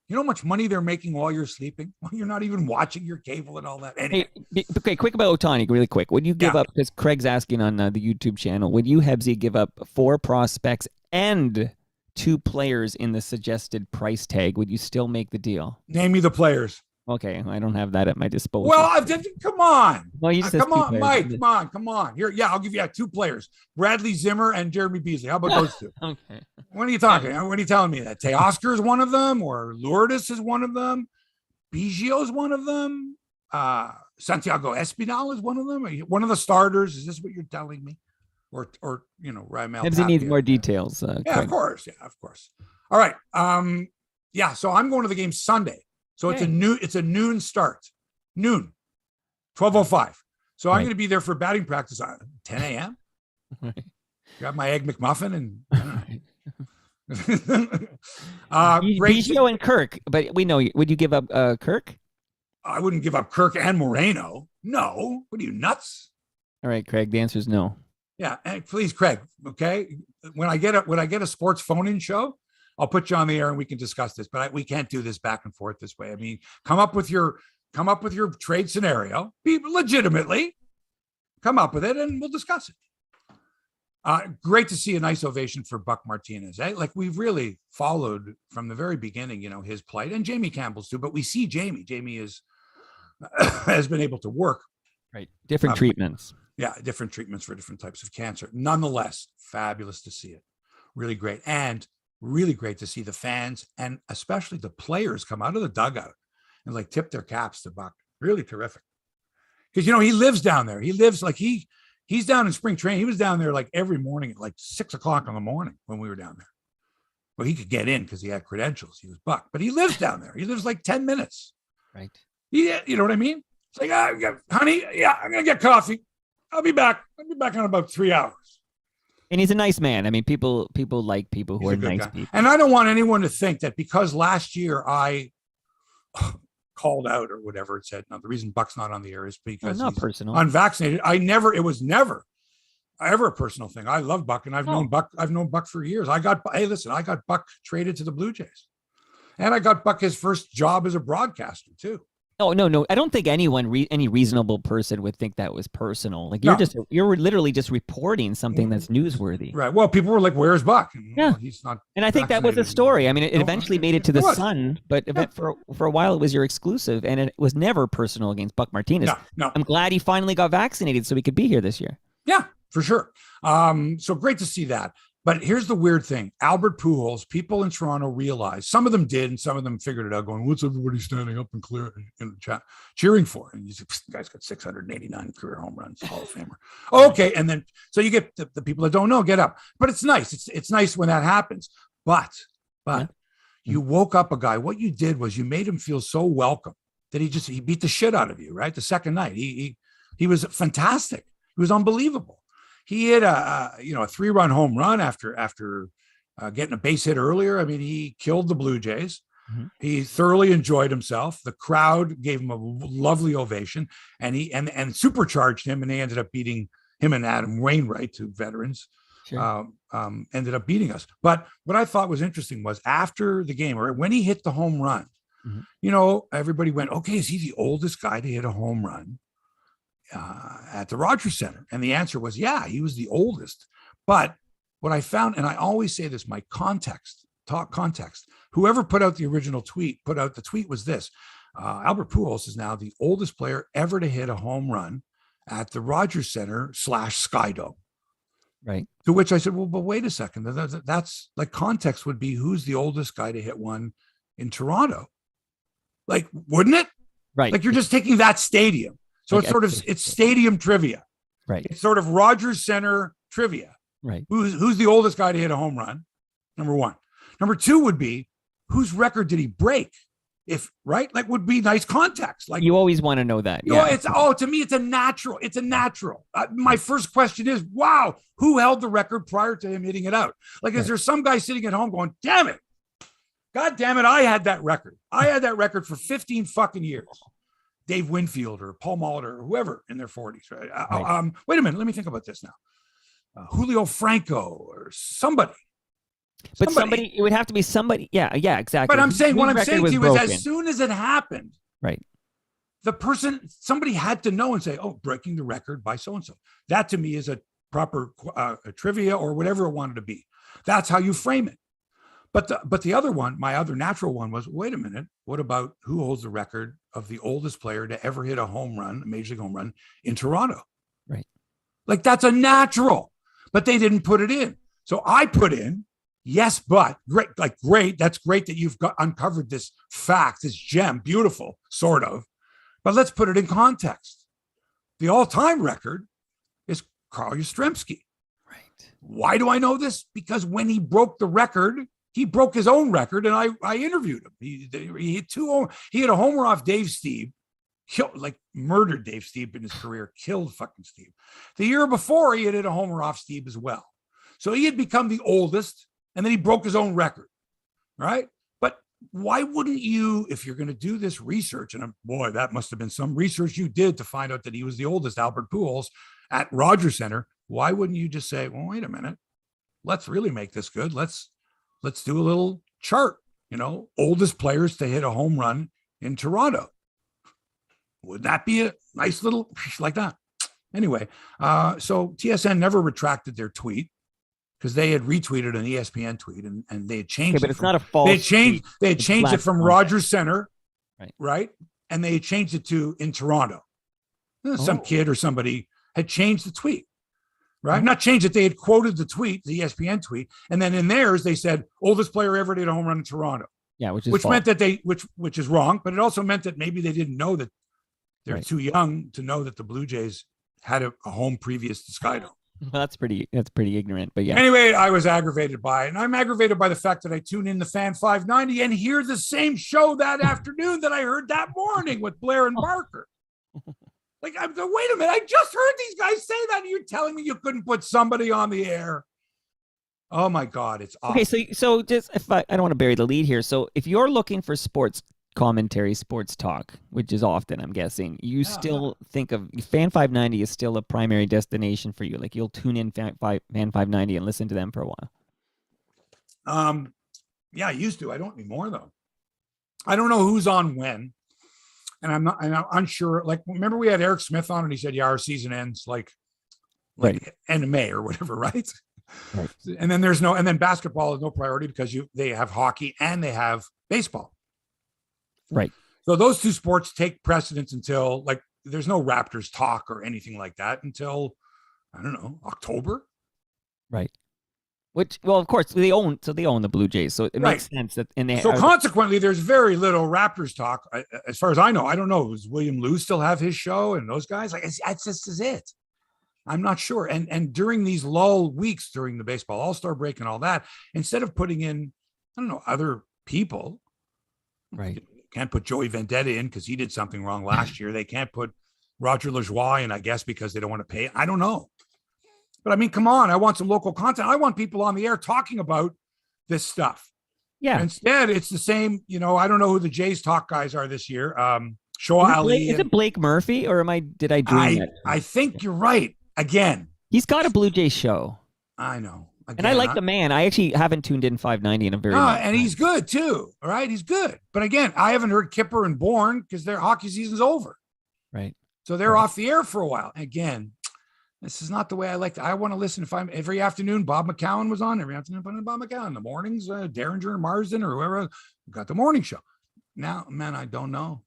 You know how much money they're making while you're sleeping? While you're not even watching your cable and all that. Anyway.
Hey, okay, quick about Otani, really quick. Would you give up, because Craig's asking on the YouTube channel, would you, Hebsy, give up 4 prospects and 2 players in the suggested price tag? Would you still make the deal?
Name me the players.
Okay, I don't have that at my disposal.
Well, come on.
Well, you just
come on,
players.
Mike. Come on. Here, I'll give you 2 players: Bradley Zimmer and Jeremy Beasley. How about those 2?
Okay.
When are you talking? When are you telling me that? Teoscar is one of them, or Lourdes is one of them. Biggio is one of them. Santiago Espinal is one of them. Are you one of the starters? Is this what you're telling me? Or Raimel
Hebsy needs
Tapia?
more details.
Yeah, of course. All right. So I'm going to the game Sunday. So it's a noon start. Noon. 12:05. So I'm going to be there for batting practice at 10 a.m.
Right.
Got my egg McMuffin and
Biggio and Kirk, but we know. Would you give up Kirk?
I wouldn't give up Kirk and Moreno. No. What are you, nuts?
All right, Craig. The answer is no.
Yeah, and please, Craig. Okay, when I get a sports phone-in show, I'll put you on the air and we can discuss this. But we can't do this back and forth this way. I mean, come up with your trade scenario. Be legitimately. Come up with it, and we'll discuss it. Great to see a nice ovation for Buck Martinez. Like we've really followed from the very beginning, his plight, and Jamie Campbell's too. But we see Jamie. Jamie has been able to work.
Right, different treatments.
Yeah, different treatments for different types of cancer. Nonetheless, fabulous to see it. Really great. And really great to see the fans and especially the players come out of the dugout and like tip their caps to Buck. Really terrific. Because, he lives down there. He lives like he's down in spring training. He was down there like every morning at like 6 o'clock in the morning when we were down there. Well, he could get in because he had credentials. He was Buck, but he lives down there. He lives like 10 minutes.
Right.
Yeah. You know what I mean? It's like, honey, I'm going to get coffee. I'll be back in about 3 hours.
And he's a nice man. I mean, people like people who are nice people.
And I don't want anyone to think that because last year I called out or whatever it said. Now, the reason Buck's not on the air is because
not
he's
personal.
Unvaccinated. It was never ever a personal thing. I love Buck, and I've known Buck for years. I got Buck traded to the Bluejays. And I got Buck his first job as a broadcaster too.
Oh, no. I don't think any reasonable person would think that was personal. Like
No.
you're literally just reporting something that's newsworthy.
Right. Well, people were like, "Where's Buck?"
Yeah.
Well, he's not
And I think that was a
vaccinated.
story. I mean, it
No,
eventually made it to the
was.
Sun, but
Yeah.
for a while it was your exclusive, and it was never personal against Buck Martinez.
No.
I'm glad he finally got vaccinated so he could be here this year.
Yeah, for sure. So great to see that. But here's the weird thing. Albert Pujols, people in Toronto realized, some of them did, and some of them figured it out, going, what's everybody standing up and clear in the chat, cheering for? And the guy's got 689 career home runs, Hall of Famer. Okay. And then, so you get the people that don't know, get up. But it's nice. It's nice when that happens. But you woke up a guy. What you did was you made him feel so welcome that he beat the shit out of you, right? The second night. He was fantastic. He was unbelievable. He hit a 3-run home run after getting a base hit earlier. I mean, he killed the Blue Jays. Mm-hmm. He thoroughly enjoyed himself. The crowd gave him a lovely ovation, and he supercharged him, and they ended up beating him and Adam Wainwright, two veterans. Sure. Ended up beating us. But what I thought was interesting was after the game, or when he hit the home run, everybody went, okay, is he the oldest guy to hit a home run at the Rogers Center? And the answer was, yeah, he was the oldest. But what I found, and I always say this, my context, whoever put out the original tweet, the tweet was this: Albert Pujols is now the oldest player ever to hit a home run at the Rogers Center /Skydome.
Right.
To which I said, well, but wait a second. That's like, context would be, who's the oldest guy to hit one in Toronto? Like, wouldn't it?
Right.
Like, you're just taking that stadium. So like it's stadium trivia.
Right.
It's sort of Rogers Center trivia.
Right.
Who's the oldest guy to hit a home run? Number one. Number two would be, whose record did he break? Would be nice context. Like,
you always want to know that. Yeah.
To me, it's a natural. It's a natural. My first question is, wow, who held the record prior to him hitting it out? Like, is there some guy sitting at home going, damn it, God damn it, I had that record. I had that record for 15 fucking years. Dave Winfield or Paul Molitor or whoever in their 40s, right? Wait a minute, let me think about this now. Julio Franco or somebody.
But somebody, it would have to be somebody. Yeah, exactly.
But I'm saying, what I'm saying to you is, as soon as it happened,
right,
somebody had to know and say, oh, breaking the record by so-and-so. That to me is a proper trivia or whatever it wanted to be. That's how you frame it. But the other one, my other natural one was, wait a minute, what about who holds the record of the oldest player to ever hit a home run, a major league home run in Toronto?
Right.
Like, that's a natural, but they didn't put it in. So I put in, yes, but great. That's great that you've uncovered this fact, this gem, beautiful, sort of. But let's put it in context. The all-time record is Carl Yastrzemski. Right. Why do I know this? Because when he broke the record, he broke his own record, and I interviewed him. He had a homer off Dave Stieb, murdered Dave Stieb in his career, killed fucking Stieb. The year before, he had hit a homer off Stieb as well. So he had become the oldest, and then he broke his own record, right? But why wouldn't you, if you're going to do this research, and boy, that must have been some research you did to find out that he was the oldest, Albert Pujols, at Rogers Center, why wouldn't you just say, well, wait a minute, let's really make this good. Let's do a little chart, oldest players to hit a home run in Toronto. Would that be a nice little like that? Anyway, so TSN never retracted their tweet because they had retweeted an ESPN tweet and they had changed it.
But it's not a false
They had changed it from Rogers Center,
right?
And they had changed it to in Toronto. Some kid or somebody had changed the tweet. Right? Not changed it. They had quoted the tweet, the ESPN tweet, and then in theirs they said oldest player ever to hit a home run in Toronto.
Yeah, which
meant that which is wrong, but it also meant that maybe they didn't know that they're too young to know that the Blue Jays had a home previous to Skydome.
Well, that's pretty ignorant, but yeah.
Anyway, I was aggravated by it, and I'm aggravated by the fact that I tune in the Fan 590 and hear the same show that afternoon that I heard that morning with Blair and Barker. Like, wait a minute, I just heard these guys say that, and you're telling me you couldn't put somebody on the air? Oh my God, it's awful.
Okay, so just, if I don't want to bury the lead here. So if you're looking for sports commentary, sports talk, which is often, I'm guessing, you still think of Fan 590 is still a primary destination for you. Like, you'll tune in Fan 590 and listen to them for a while.
Yeah, I used to. I don't anymore, though. I don't know who's on when. And I'm unsure. Like, remember we had Eric Smith on and he said, yeah, our season ends like end of May or whatever, right?
Right.
And then and then basketball is no priority because they have hockey and they have baseball.
Right.
So those two sports take precedence until like there's no Raptors talk or anything like that until, I don't know, October.
Right. Which, well, of course, they own the Bluejays, so it makes sense that. And
consequently, there's very little Raptors talk, as far as I know. I don't know. Does William Lou still have his show and those guys? Like, that's just is it. I'm not sure. And during these lull weeks during the baseball All-Star break and all that, instead of putting in, I don't know, other people,
right?
Can't put Joey Vendetta in because he did something wrong last year. They can't put Roger Lajoie in, I guess, because they don't want to pay. I don't know. But I mean, come on, I want some local content. I want people on the air talking about this stuff.
Yeah.
Instead, it's the same, I don't know who the Jays talk guys are this year. Shohei Ali.
Is it Blake Murphy or did I dream that?
I think you're right. Again.
He's got a Blue Jay show.
I know. Again,
and I like the man. I actually haven't tuned in 590 in a very long time.
And he's good too. All right. He's good. But again, I haven't heard Kipper and Bourne because their hockey season's over.
Right.
So they're off the air for a while. Again, this is not the way I like to. I want to listen. Every afternoon, Bob McCown was on. Every afternoon, Bob McCown. In the mornings, Derringer and Marsden or whoever got the morning show. Now, man, I don't know.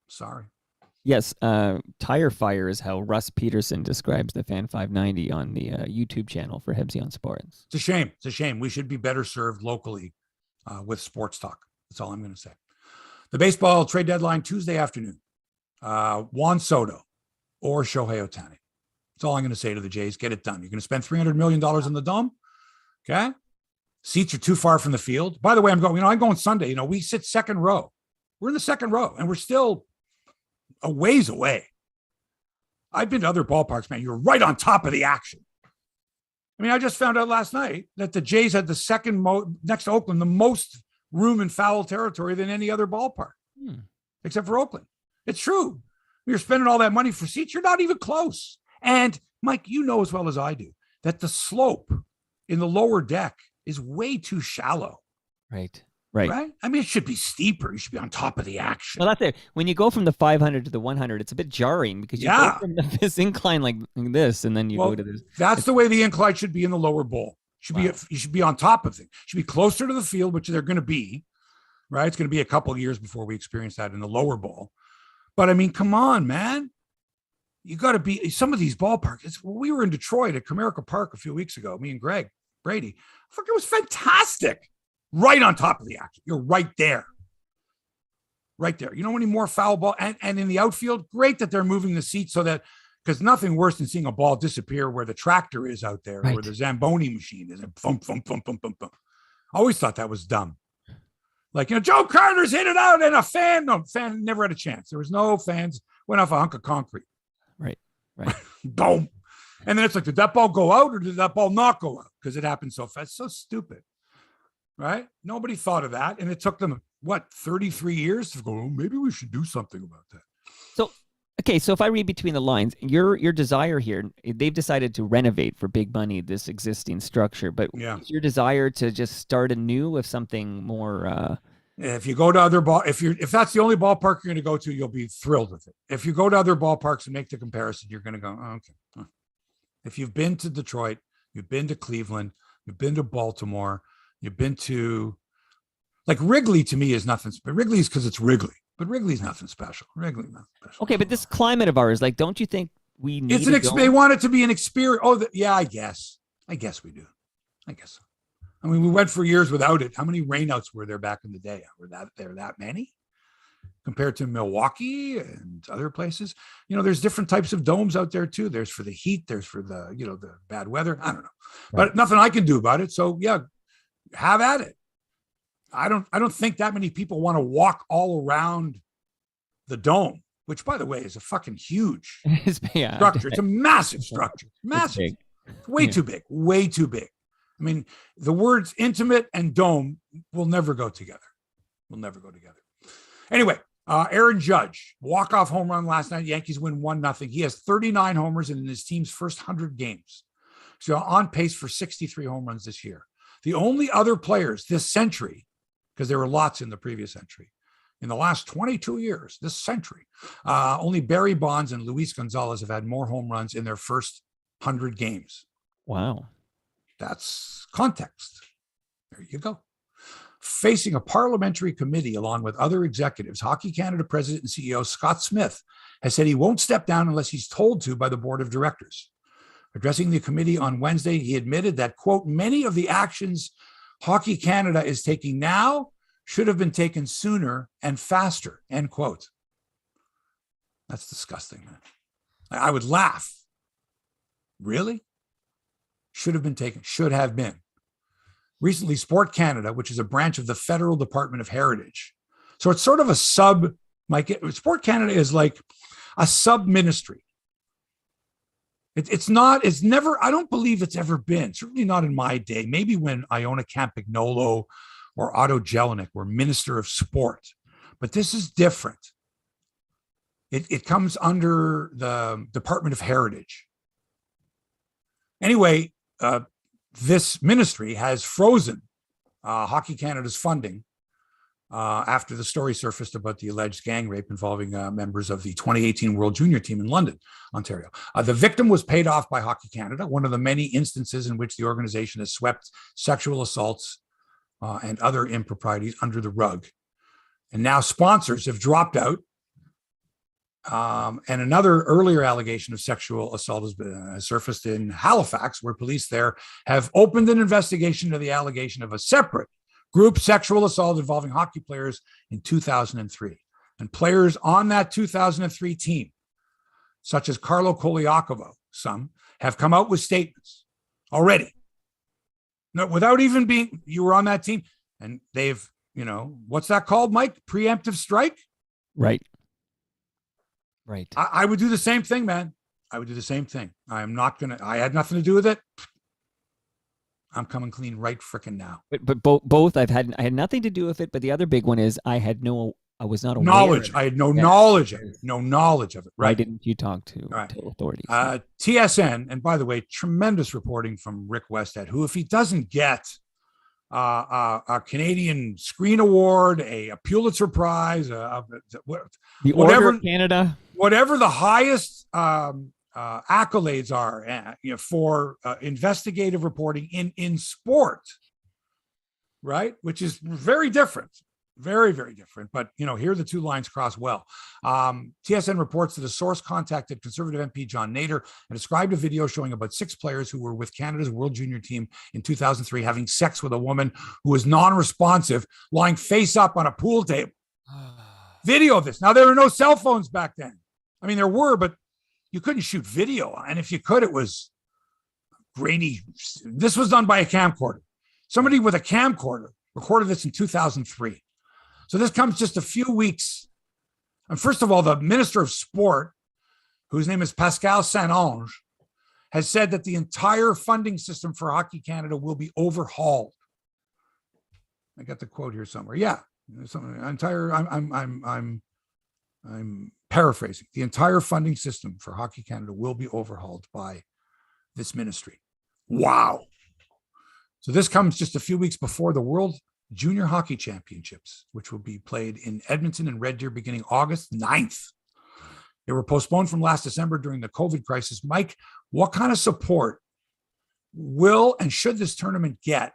Sorry.
Yes, tire fire is how Russ Peterson describes the Fan 590 on the YouTube channel for Hebsy on Sports.
It's a shame. It's a shame. We should be better served locally with sports talk. That's all I'm going to say. The baseball trade deadline Tuesday afternoon. Juan Soto or Shohei Otani. That's all I'm going to say to the Jays. Get it done. You're going to spend $300 million in the dome. Okay. Seats are too far from the field. By the way, I'm going Sunday. We sit second row. We're in the second row and we're still a ways away. I've been to other ballparks, man. You're right on top of the action. I mean, I just found out last night that the Jays had the second next to Oakland, the most room in foul territory than any other ballpark, except for Oakland. It's true. You're spending all that money for seats. You're not even close. And Mike, you know as well as I do that the slope in the lower deck is way too shallow.
Right.
I mean, it should be steeper. You should be on top of the action.
Well, that's it. When you go from the 500 to the 100, it's a bit jarring because you go from this incline like this, and then you go to this.
That's the way the incline should be in the lower bowl. You should be on top of things. You should be closer to the field, which they're going to be. Right? It's going to be a couple of years before we experience that in the lower bowl. But I mean, come on, man. You got to be some of these ballparks. We were in Detroit at Comerica Park a few weeks ago, me and Greg Brady. It was fantastic. Right on top of the action. You're right there. Right there. You know any more foul ball? And in the outfield, great that they're moving the seats so that, because nothing worse than seeing a ball disappear where the tractor is out there, where the Zamboni machine is. And thump, thump, thump, thump, thump, thump. I always thought that was dumb. Like, Joe Carter's hit it out and a fan never had a chance. There was no fans, went off a hunk of concrete.
Right.
Boom. And then it's like, did that ball go out or did that ball not go out? Because it happened so fast. So stupid. Right? Nobody thought of that. And it took them, 33 years to go, maybe we should do something about that.
So if I read between the lines, your desire here, they've decided to renovate for big money this existing structure, but is your desire to just start anew with something more?
If you go to other if that's the only ballpark you're going to go to, you'll be thrilled with it. If you go to other ballparks and make the comparison, you're going to go, oh, okay. If you've been to Detroit, you've been to Cleveland, you've been to Baltimore, you've been to, like, Wrigley to me is nothing. But Wrigley's because it's Wrigley. But Wrigley's nothing special. Wrigley's nothing special.
Okay, but this climate of ours, like, don't you think we need?
They want it to be an experience. Oh, yeah, I guess we do. I guess so. I mean, we went for years without it. How many rainouts were there back in the day? Were there that many compared to Milwaukee and other places? There's different types of domes out there too. There's for the heat. There's for the the bad weather. I don't know, but nothing I can do about it. So yeah, have at it. I don't think that many people want to walk all around the dome, which, by the way, is a fucking huge structure. It's a massive structure. Massive. It's way too big. Way too big. I mean, the words intimate and dome will never go together. Anyway, Aaron Judge, walk-off home run last night. Yankees win 1-0. He has 39 homers in his team's first 100 games. So on pace for 63 home runs this year. The only other players this century, because there were lots in the previous century, in the last 22 years, this century, only Barry Bonds and Luis Gonzalez have had more home runs in their first 100 games.
Wow.
That's context. There you go. Facing a parliamentary committee along with other executives, Hockey Canada President and CEO Scott Smith has said he won't step down unless he's told to by the board of directors. Addressing the committee on Wednesday, he admitted that, quote, many of the actions Hockey Canada is taking now should have been taken sooner and faster, end quote. That's disgusting, man. I would laugh. Really? Should have been. Recently, Sport Canada, which is a branch of the Federal Department of Heritage. So it's sort of a Sport Canada is like a sub-ministry. It's never, I don't believe it's ever been, certainly not in my day, maybe when Iona Campagnolo or Otto Jelinek were Minister of Sport. But this is different. It comes under the Department of Heritage. Anyway, this ministry has frozen Hockey Canada's funding after the story surfaced about the alleged gang rape involving members of the 2018 World Junior team in London, Ontario. The victim was paid off by Hockey Canada, one of the many instances in which the organization has swept sexual assaults and other improprieties under the rug. And now sponsors have dropped out. And another earlier allegation of sexual assault has surfaced in Halifax, where police there have opened an investigation into the allegation of a separate group sexual assault involving hockey players in 2003. And players on that 2003 team, such as Carlo Koliakovo, some have come out with statements already. No, without even being, you were on that team, and they've, what's that called, Mike? Preemptive strike?
Right.
I would do the same thing, man. I would do the same thing. I had nothing to do with it. I'm coming clean right freaking now.
But both I had nothing to do with it. But the other big one is I was not aware
knowledge.
of it.
I had no knowledge of it. No knowledge of it. Right.
Why didn't you talk to authorities?
TSN, and by the way, tremendous reporting from Rick Westhead, who, if he doesn't get a Canadian Screen Award, a Pulitzer Prize,
the Order of Canada,
whatever the highest accolades are, for investigative reporting in sport, right? Which is very different. Very, very different. But, here the two lines cross well. TSN reports that a source contacted Conservative MP John Nader and described a video showing about 6 players who were with Canada's World Junior team in 2003 having sex with a woman who was non-responsive, lying face up on a pool table. Video of this. Now, there were no cell phones back then. I mean, there were, but you couldn't shoot video. And if you could, it was grainy. This was done by a camcorder. Somebody with a camcorder recorded this in 2003. So this comes just a few weeks. And first of all, the Minister of Sport, whose name is Pascal Saint-Onge, has said that the entire funding system for Hockey Canada will be overhauled. I got the quote here somewhere. Yeah, I'm paraphrasing. The entire funding system for Hockey Canada will be overhauled by this ministry. Wow. So this comes just a few weeks before the World Junior Hockey Championships, which will be played in Edmonton and Red Deer beginning August 9th. They were postponed from last December during the COVID crisis. Mike, what kind of support will and should this tournament get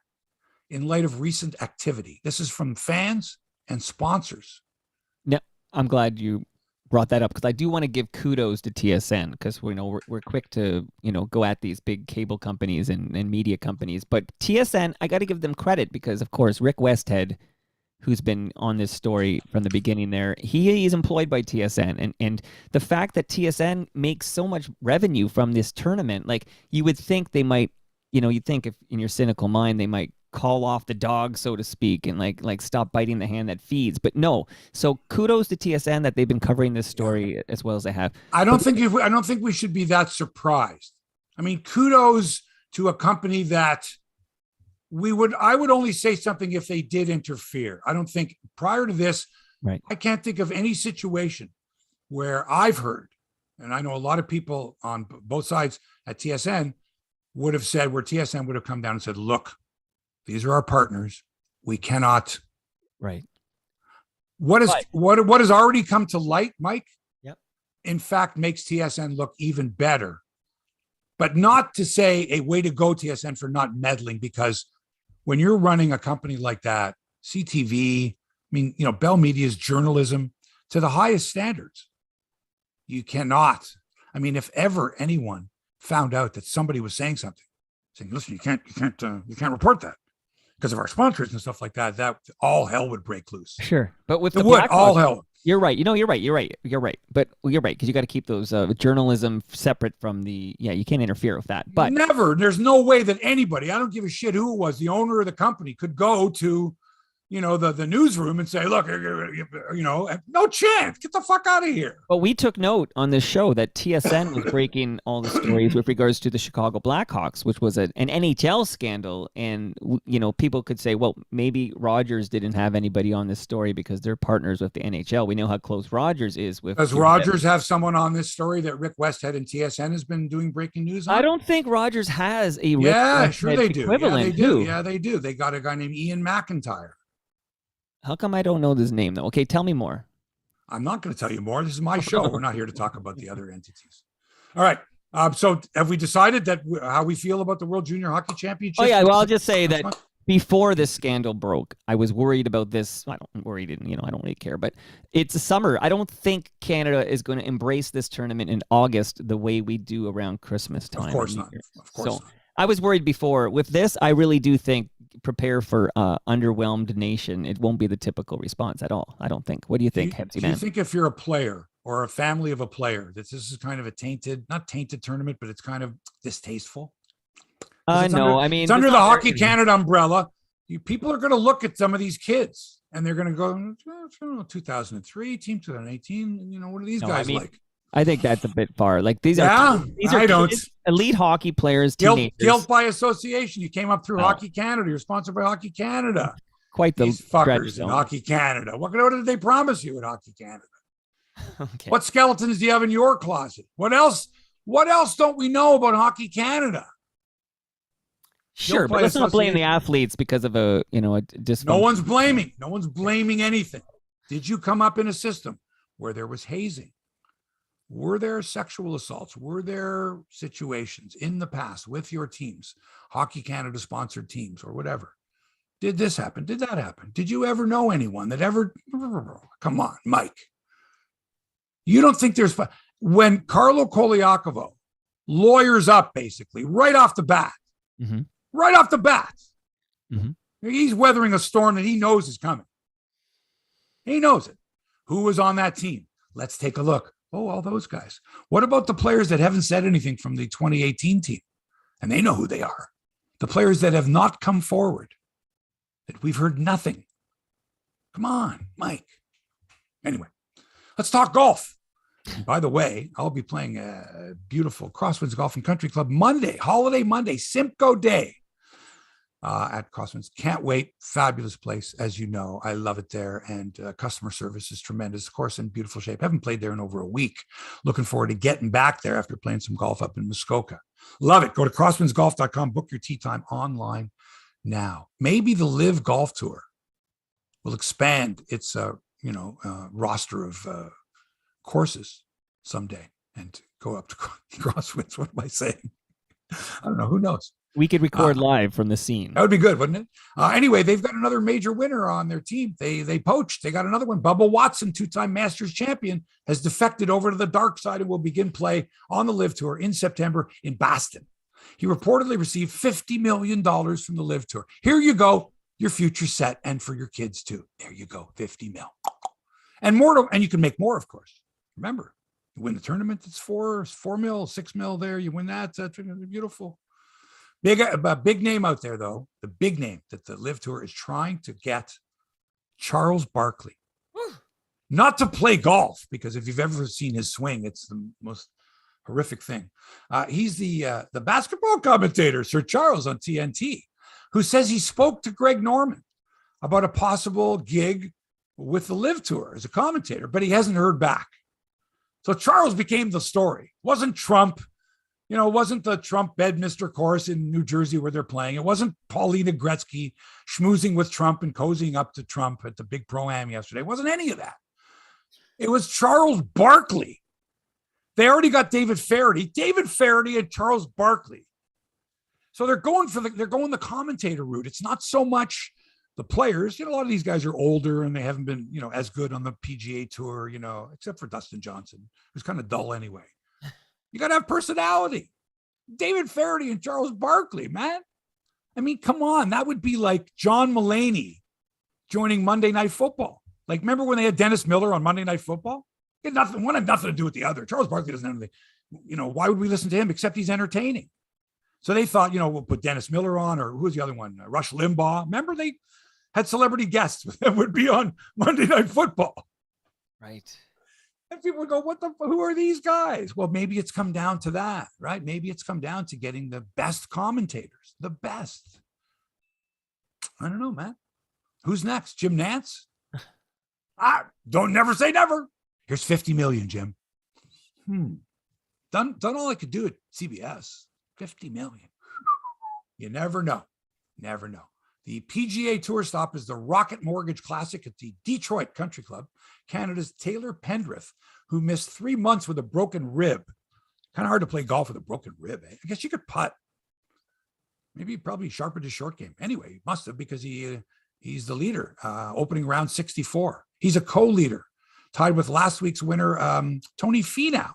in light of recent activity? This is from fans and sponsors.
Now, I'm glad you brought that up because I do want to give kudos to TSN because we're quick to go at these big cable companies and media companies, but TSN, I got to give them credit because of course Rick Westhead, who's been on this story from the beginning there, he is employed by TSN, and the fact that TSN makes so much revenue from this tournament, like you would think they might, you'd think if in your cynical mind they might call off the dog, so to speak, and like stop biting the hand that feeds. But no. So kudos to TSN that they've been covering this story as well as they have.
I don't think we should be that surprised. I mean, kudos to a company that I would only say something if they did interfere. I don't think prior to this,
right.
I can't think of any situation where I've heard, and I know a lot of people on both sides at TSN would have said, where TSN would have come down and said, look, these are our partners. We cannot.
Right.
What has already come to light, Mike?
Yep.
In fact, makes TSN look even better. But not to say a way to go, TSN, for not meddling, because when you're running a company like that, CTV, I mean, Bell Media's journalism to the highest standards. You cannot. I mean, if ever anyone found out that somebody was saying something, saying, "Listen, you can't report that because of our sponsors and stuff like that," that all hell would break loose.
Sure, but with
all hell.
You're right. You're right. But you're right, because you got to keep those journalism separate from the. Yeah, you can't interfere with that. But
never. There's no way that anybody, I don't give a shit who it was, the owner of the company, could go to, the newsroom and say, "Look, no chance. Get the fuck out of here."
But we took note on this show that TSN was breaking all the stories with regards to the Chicago Blackhawks, which was an NHL scandal. And, people could say, well, maybe Rogers didn't have anybody on this story because they're partners with the NHL. We know how close Rogers is with.
Does Rogers have someone on this story that Rick Westhead and TSN has been doing breaking news on?
I don't think Rogers has a
Rick Westhead sure they do.
Equivalent.
Yeah, they do. They got a guy named Ian McIntyre.
How come I don't know this name, though? Okay, tell me more.
I'm not going to tell you more. This is my show. We're not here to talk about the other entities. All right. So have we decided that how we feel about the World Junior Hockey Championship?
Oh, yeah. Well, I'll just say that before this scandal broke, I was worried about this. I don't really care, but it's a summer. I don't think Canada is going to embrace this tournament in August the way we do around Christmas time.
Of course not.
So I was worried before. With this, I really do think prepare for underwhelmed nation. It won't be the typical response at all, I don't think. What do you think, Hebsy?
Do you think if you're a player or a family of a player that this is kind of a not tainted tournament, but it's kind of distasteful?
No, I mean,
it's under the Hockey Canada umbrella. People are going to look at some of these kids and they're going to go, 2003, Team 2018. What are these guys like?
I think that's a bit far. Like these are kids, elite hockey players, teenagers.
Guilt by association. You came up through Hockey Canada. You're sponsored by Hockey Canada.
Quite
these fuckers in Hockey Canada. What did they promise you at Hockey Canada?
Okay.
What skeletons do you have in your closet? What else don't we know about Hockey Canada?
Sure, but let's not blame the athletes because of a dysfunction.
No one's blaming. No one's blaming anything. Did you come up in a system where there was hazing? Were there sexual assaults? Were there situations in the past with your teams, Hockey Canada sponsored teams or whatever? Did this happen? Did that happen? Did you ever know anyone that ever? Come on, Mike. You don't think there's, when Carlo Koliakovo lawyers up basically right off the bat, he's weathering a storm that he knows is coming. He knows it. Who was on that team? Let's take a look. Oh, all those guys. What about the players that haven't said anything from the 2018 team? And they know who they are. The players that have not come forward, that we've heard nothing. Come on, Mike. Anyway, let's talk golf. By the way, I'll be playing a beautiful Crosswinds Golf and Country Club Monday, holiday Monday, Simcoe Day at Crosswinds. Can't wait. Fabulous place. As you know, I love it there. And customer service is tremendous. Of course, in beautiful shape. Haven't played there in over a week. Looking forward to getting back there after playing some golf up in Muskoka. Love it. Go to crosswindsgolf.com. Book your tee time online now. Maybe the Live Golf Tour will expand its roster of courses someday and go up to Crosswinds. What am I saying? I don't know. Who knows?
We could record live from the scene.
That would be good, wouldn't it? Anyway, they've got another major winner on their team. They poached. They got another one. Bubba Watson, two-time Masters champion, has defected over to the dark side and will begin play on the Live Tour in September in Boston. He reportedly received $50 million from the Live Tour. Here you go. Your future set, and for your kids too. There you go. 50 mil. And more, and you can make more, of course. Remember, you win the tournament, it's 4 mil, 6 mil there. You win that. That's beautiful. Big name out there, though. The big name that the Live Tour is trying to get, Charles Barkley. Not to play golf, because if you've ever seen his swing, it's the most horrific thing. He's the basketball commentator, Sir Charles on TNT, who says he spoke to Greg Norman about a possible gig with the Live Tour as a commentator, but he hasn't heard back. So Charles became the story. It wasn't Trump. You know, it wasn't the Trump Bedminster course in New Jersey where they're playing. It wasn't Paulina Gretzky schmoozing with Trump and cozying up to Trump at the big Pro-Am yesterday. It wasn't any of that. It was Charles Barkley. They already got David Faraday and Charles Barkley. So they're going the commentator route. It's not so much the players. You know, a lot of these guys are older and they haven't been, you know, as good on the PGA Tour, you know, except for Dustin Johnson, who's kind of dull anyway. You got to have personality. David Faraday and Charles Barkley, man. I mean, come on. That would be like John Mulaney joining Monday Night Football. Like, remember when they had Dennis Miller on Monday Night Football? One had nothing to do with the other. Charles Barkley doesn't have anything. You know, why would we listen to him except he's entertaining? So they thought, you know, we'll put Dennis Miller on, or who's the other one? Rush Limbaugh. Remember they had celebrity guests that would be on Monday Night Football.
Right.
And people would go, who are these guys? Well, maybe it's come down to that, right? Maybe it's come down to getting the best commentators, the best. I don't know, man. Who's next? Jim Nantz? Don't never say never. Here's 50 million, Jim. Done all I could do at CBS. 50 million. You never know. Never know. The PGA Tour stop is the Rocket Mortgage Classic at the Detroit Country Club. Canada's Taylor Pendrith, who missed 3 months with a broken rib. Kind of hard to play golf with a broken rib. Eh? I guess you could putt. Maybe he probably sharpened his short game. Anyway, he must have, because he's the leader, opening round 64. He's a co-leader, tied with last week's winner, Tony Finau,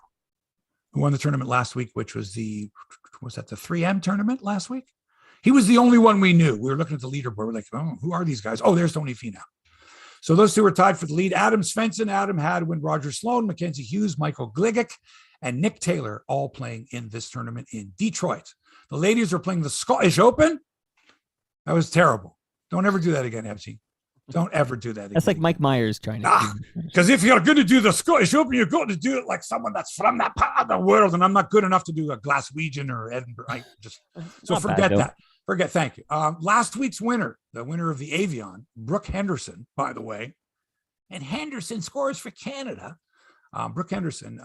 who won the tournament last week, which was the 3M tournament last week? He was the only one we knew. We were looking at the leaderboard. We're like, oh, who are these guys? Oh, there's Tony Finau. So those two were tied for the lead. Adam Svensson, Adam Hadwin, Roger Sloan, Mackenzie Hughes, Michael Gligic, and Nick Taylor, all playing in this tournament in Detroit. The ladies are playing the Scottish Open. That was terrible. Don't ever do that again, Hebsy. Don't ever do that again.
That's like Mike Myers trying to.
Because if you're going to do the Scottish Open, you're going to do it like someone that's from that part of the world. And I'm not good enough to do a Glaswegian or Edinburgh. Forget that. Thank you. Last week's winner, the winner of the Avion, Brooke Henderson, by the way. And Henderson scores for Canada. Brooke Henderson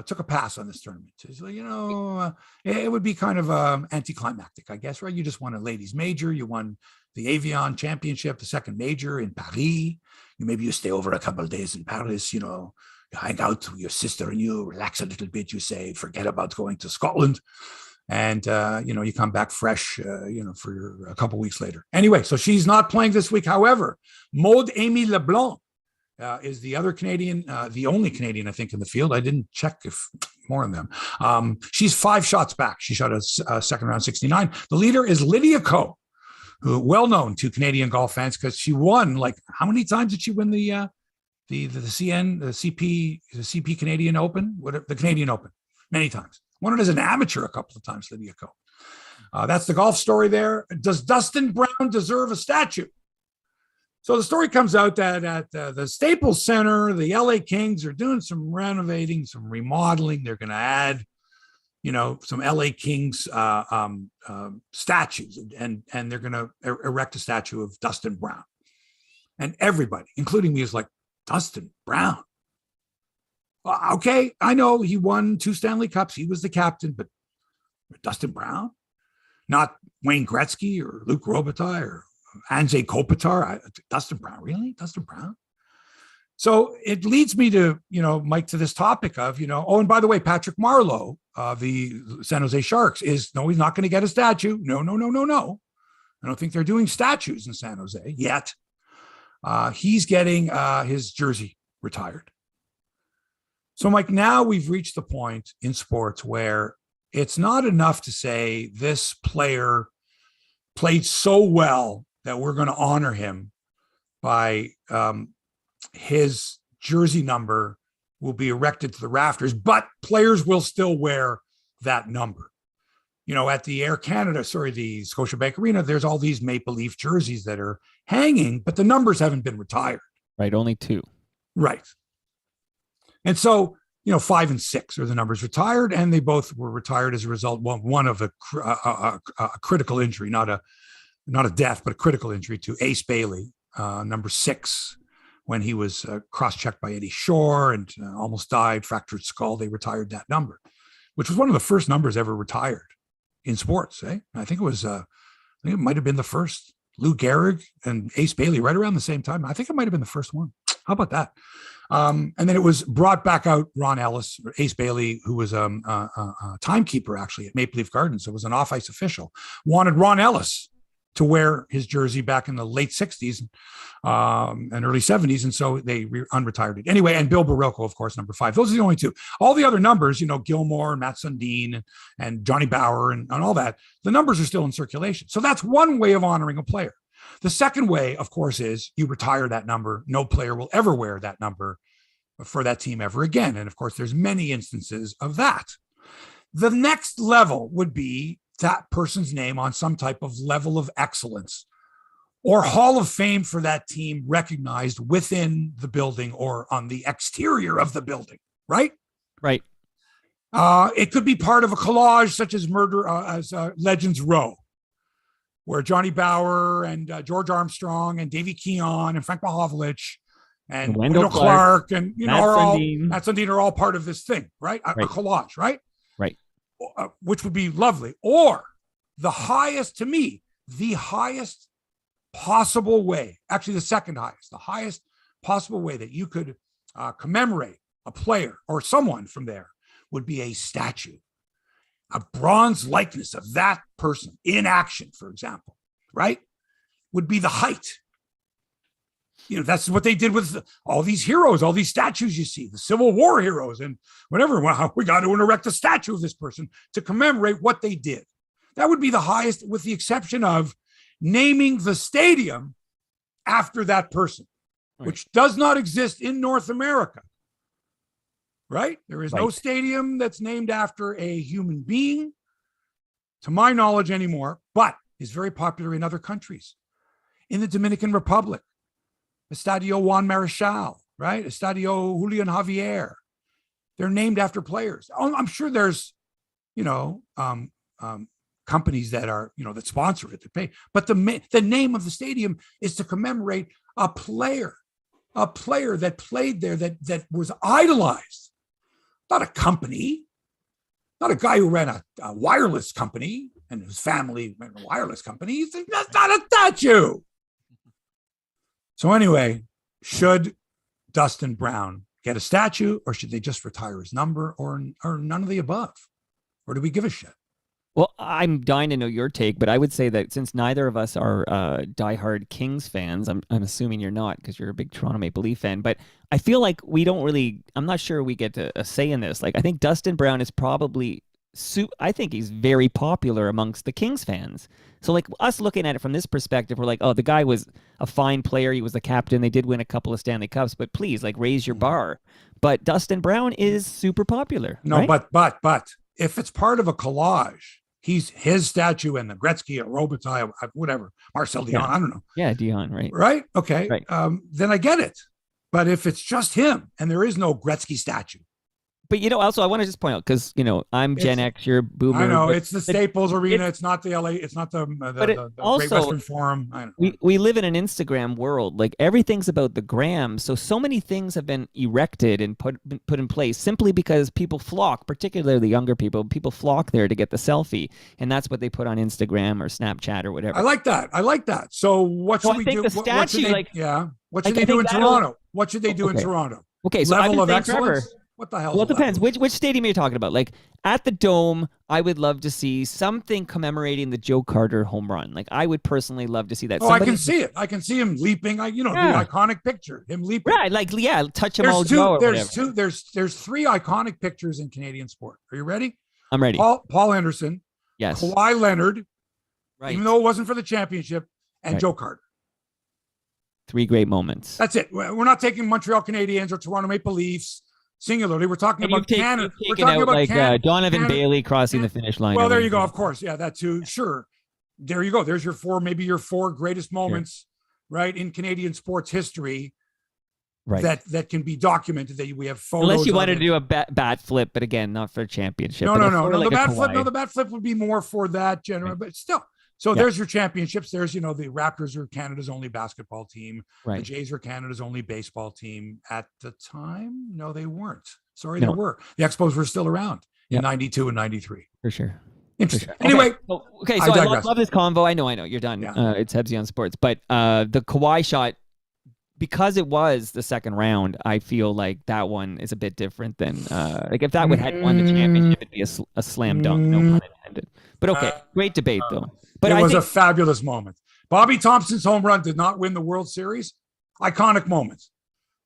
took a pass on this tournament. So, you know, it would be kind of anticlimactic, I guess, right? You just won a ladies major. You won the Avion Championship, the second major in Paris. Maybe you stay over a couple of days in Paris, you know, you hang out with your sister and you relax a little bit. You say, forget about going to Scotland. And, you know, you come back fresh, you know, for a couple of weeks later. Anyway, so she's not playing this week. However, Maud Amy LeBlanc is the other Canadian, the only Canadian, I think, in the field. I didn't check if more on them. She's 5 shots back. She shot a second round 69. The leader is Lydia Ko, who well known to Canadian golf fans because she won, like, how many times did she win the CP Canadian Open? The Canadian Open? Many times. Won it as an amateur a couple of times, Lydia Ko. That's the golf story there. Does Dustin Brown deserve a statue? So the story comes out that at the Staples Center, the LA Kings are doing some renovating, some remodeling. They're going to add, you know, some LA Kings statues, and they're going to erect a statue of Dustin Brown. And everybody, including me, is like, Dustin Brown. Okay, I know he won 2 Stanley Cups. He was the captain, but Dustin Brown? Not Wayne Gretzky or Luc Robitaille or Anze Kopitar. Dustin Brown, really? Dustin Brown? So it leads me to, you know, Mike, to this topic of, you know, oh, and by the way, Patrick Marlowe, the San Jose Sharks, he's not going to get a statue. No. I don't think they're doing statues in San Jose yet. He's getting his jersey retired. So, Mike, now we've reached the point in sports where it's not enough to say this player played so well that we're going to honor him by his jersey number will be erected to the rafters, but players will still wear that number. You know, at the the Scotiabank Arena, there's all these Maple Leaf jerseys that are hanging, but the numbers haven't been retired.
Right, only 2.
Right. And so, you know, 5 and 6 are the numbers retired, and they both were retired as a result. One of a critical injury, not a death, but a critical injury to Ace Bailey, number 6, when he was cross-checked by Eddie Shore and almost died, fractured skull. They retired that number, which was one of the first numbers ever retired in sports. I think it might have been the first. Lou Gehrig and Ace Bailey right around the same time. I think it might have been the first one. How about that? And then it was brought back out. Ron Ellis, Ace Bailey, who was a timekeeper actually at Maple Leaf Gardens, so was an off-ice official, wanted Ron Ellis to wear his jersey back in the late 60s and early 70s. And so they unretired it. Anyway, and Bill Barocco, of course, number 5. Those are the only two. All the other numbers, Gilmore and Matt Sundin and Johnny Bauer and all that, the numbers are still in circulation. So that's one way of honoring a player. The second way, of course, is you retire that number. No player will ever wear that number for that team ever again. And of course, there's many instances of that. The next level would be that person's name on some type of level of excellence or Hall of Fame for that team recognized within the building or on the exterior of the building, right?
Right.
It could be part of a collage such as Legends Row, where Johnny Bauer and George Armstrong and Davey Keon and Frank Mahovlich and Wendell Clark and Matt Sundin are all part of this thing, right? A collage, right?
Right.
Which would be lovely. Or the highest possible way, actually the second highest, the highest possible way that you could commemorate a player or someone from there would be a statue, a bronze likeness of that person in action, for example, right? Would be the height. That's what they did with all these heroes, all these statues you see, the Civil War heroes and whatever. Well, we got to erect a statue of this person to commemorate what they did. That would be the highest, with the exception of naming the stadium after that person, which does not exist in North America, right? There is no stadium that's named after a human being, to my knowledge, anymore, but is very popular in other countries. In the Dominican Republic, Estadio Juan Marichal, right? Estadio Julian Javier. They're named after players. I'm sure there's, companies that are, that sponsor it, that pay. But the name of the stadium is to commemorate a player that played there, that was idolized. Not a company, not a guy who ran a wireless company and his family ran a wireless company. That's not a statue. So anyway, should Dustin Brown get a statue, or should they just retire his number, or none of the above? Or do we give a shit?
Well, I'm dying to know your take, but I would say that since neither of us are diehard Kings fans, I'm assuming you're not because you're a big Toronto Maple Leaf fan, but I feel like I'm not sure we get a say in this. Like, I think Dustin Brown is probably, I think he's very popular amongst the Kings fans. So like us looking at it from this perspective, we're like, oh, the guy was a fine player. He was the captain. They did win a couple of Stanley Cups, but please, like, raise your bar. But Dustin Brown is super popular.
No,
right?
but if it's part of a collage, his statue and the Gretzky or Robitaille, whatever, Marcel Dion, I don't know. Yeah,
Dion, right?
Right? Okay.
Right.
Then I get it. But if it's just him and there is no Gretzky statue.
But, also, I want to just point out, because, I'm Gen X, you're Boomer.
I know, it's the Staples Arena. It's not the LA. It's not the Great Western Forum. I know.
We live in an Instagram world. Like, everything's about the gram. So many things have been erected and put in place simply because people flock, particularly the younger people. People flock there to get the selfie. And that's what they put on Instagram or Snapchat or whatever.
I like that. So what should we do? What should they do in Toronto? What should they do in Toronto?
Okay, so
level of excellence. What the hell?
Well, it depends. Which stadium are you talking about? Like, at the Dome, I would love to see something commemorating the Joe Carter home run. Like, I would personally love to see that.
I can see it. I can see him leaping. The iconic picture, him leaping.
Right, touch him all.
There's three iconic pictures in Canadian sport. Are you ready?
I'm ready.
Paul Henderson.
Yes.
Kawhi Leonard.
Right.
Even though it wasn't for the championship, and Joe Carter.
Three great moments.
That's it. We're not taking Montreal Canadiens or Toronto Maple Leafs singularly. We're talking about Canada.
We're talking about Donovan Bailey crossing the finish line.
Well, there you go. Of course. Yeah, that too. Sure. There you go. There's your four greatest moments, right, in Canadian sports history. Right. That can be documented. That we have photos.
Unless you wanted to do a bat flip, but again, not for a championship.
No. The bat flip would be more for that general, but still. So there's your championships. There's, the Raptors are Canada's only basketball team. Right. The Jays are Canada's only baseball team at the time. No, they weren't. Sorry, they were. The Expos were still around
Yep.
92 and 93.
For sure.
Interesting.
Sure.
Anyway,
okay. So I love this convo. I know. You're done.
Yeah.
It's Hebsy on Sports, but the Kawhi shot, because it was the second round, I feel like that one is a bit different than like if that would had won the championship, it'd be a slam dunk. No pun intended. But okay, great debate though. But
it was a fabulous moment. Bobby Thompson's home run did not win the World Series. Iconic moment.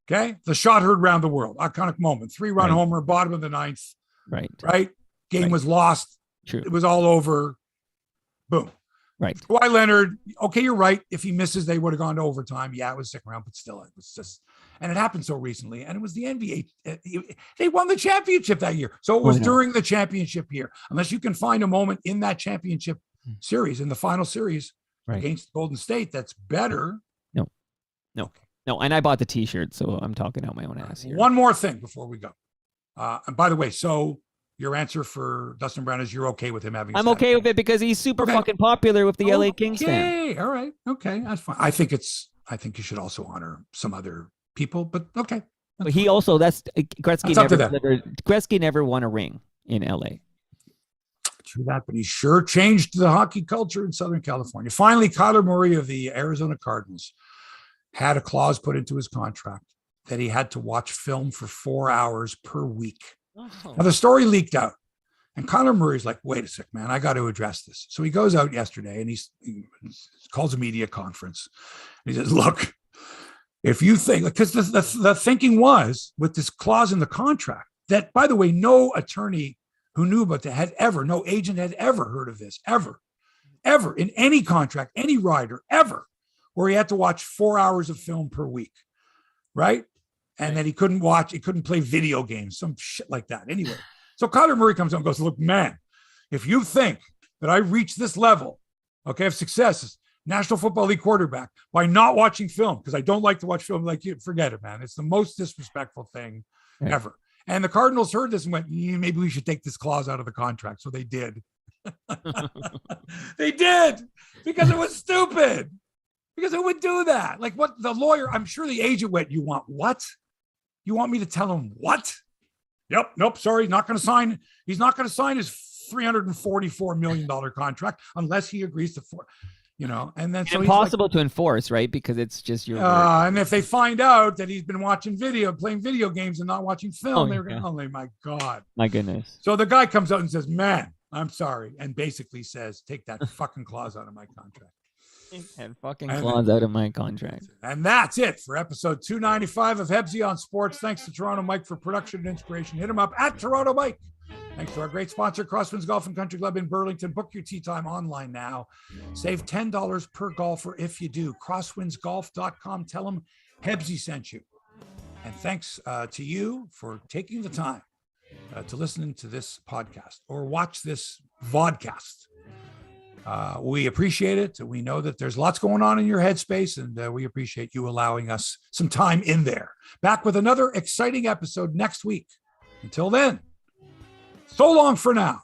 Okay, the shot heard around the world. Iconic moment. 3-run homer, bottom of the ninth. Right. Game was lost.
True.
It was all over. Boom.
Right.
Kawhi Leonard. Okay, you're right. If he misses, they would have gone to overtime. Yeah, it was second round, but still, it was just. And it happened so recently. And it was the NBA. They won the championship that year. So it was during the championship year. Unless you can find a moment in that championship series, in the final series against Golden State, that's better.
No. And I bought the T-shirt, so I'm talking out my own ass here.
One more thing before we go. And by the way, so your answer for Dustin Brown is you're okay with him having.
I'm okay with it because he's super fucking popular with the LA Kings fan.
Okay, all right, okay, that's fine. I think you should also honor some other people, but okay.
But he also Gretzky never won a ring in LA.
True that, but he sure changed the hockey culture in Southern California. Finally, Kyler Murray of the Arizona Cardinals had a clause put into his contract that he had to watch film for 4 hours per week. Now, the story leaked out, and Kyler Murray's like, wait a sec, man, I got to address this. So he goes out yesterday, and he calls a media conference. And he says, look, if you think, because the thinking was with this clause in the contract that, by the way, no attorney who knew about that no agent had ever heard of this, ever in any contract, any rider, ever, where he had to watch 4 hours of film per week, right? And that he couldn't play video games, some shit like that. Anyway, so Kyler Murray comes out and goes, look, man, if you think that I reached this level, of success as National Football League quarterback by not watching film, because I don't like to watch film like you, forget it, man. It's the most disrespectful thing ever. And the Cardinals heard this and went, maybe we should take this clause out of the contract. So they did. They did, because it was stupid. Because it would do that. Like what the lawyer, I'm sure the agent went, you want what? You want me to tell him what? Yep. Nope. Sorry. Not going to sign. He's not going to sign his $344 million contract unless he agrees to, and then so
impossible to enforce, right? Because it's just your word.
And if they find out that he's been playing video games and not watching film, they're going, oh my God.
My goodness.
So the guy comes out and says, man, I'm sorry. And basically says, take that fucking clause out of my contract.
And fucking clause out of my contract.
And that's it for episode 295 of Hebsy on Sports. Thanks to Toronto Mike for production and inspiration. Hit him up at Toronto Mike. Thanks to our great sponsor, Crosswinds Golf and Country Club in Burlington. Book your tee time online now. Save $10 per golfer if you do. Crosswindsgolf.com. Tell them Hebsy sent you. And thanks to you for taking the time to listen to this podcast or watch this vodcast. We appreciate it. We know that there's lots going on in your headspace, and we appreciate you allowing us some time in there. Back with another exciting episode next week. Until then, so long for now.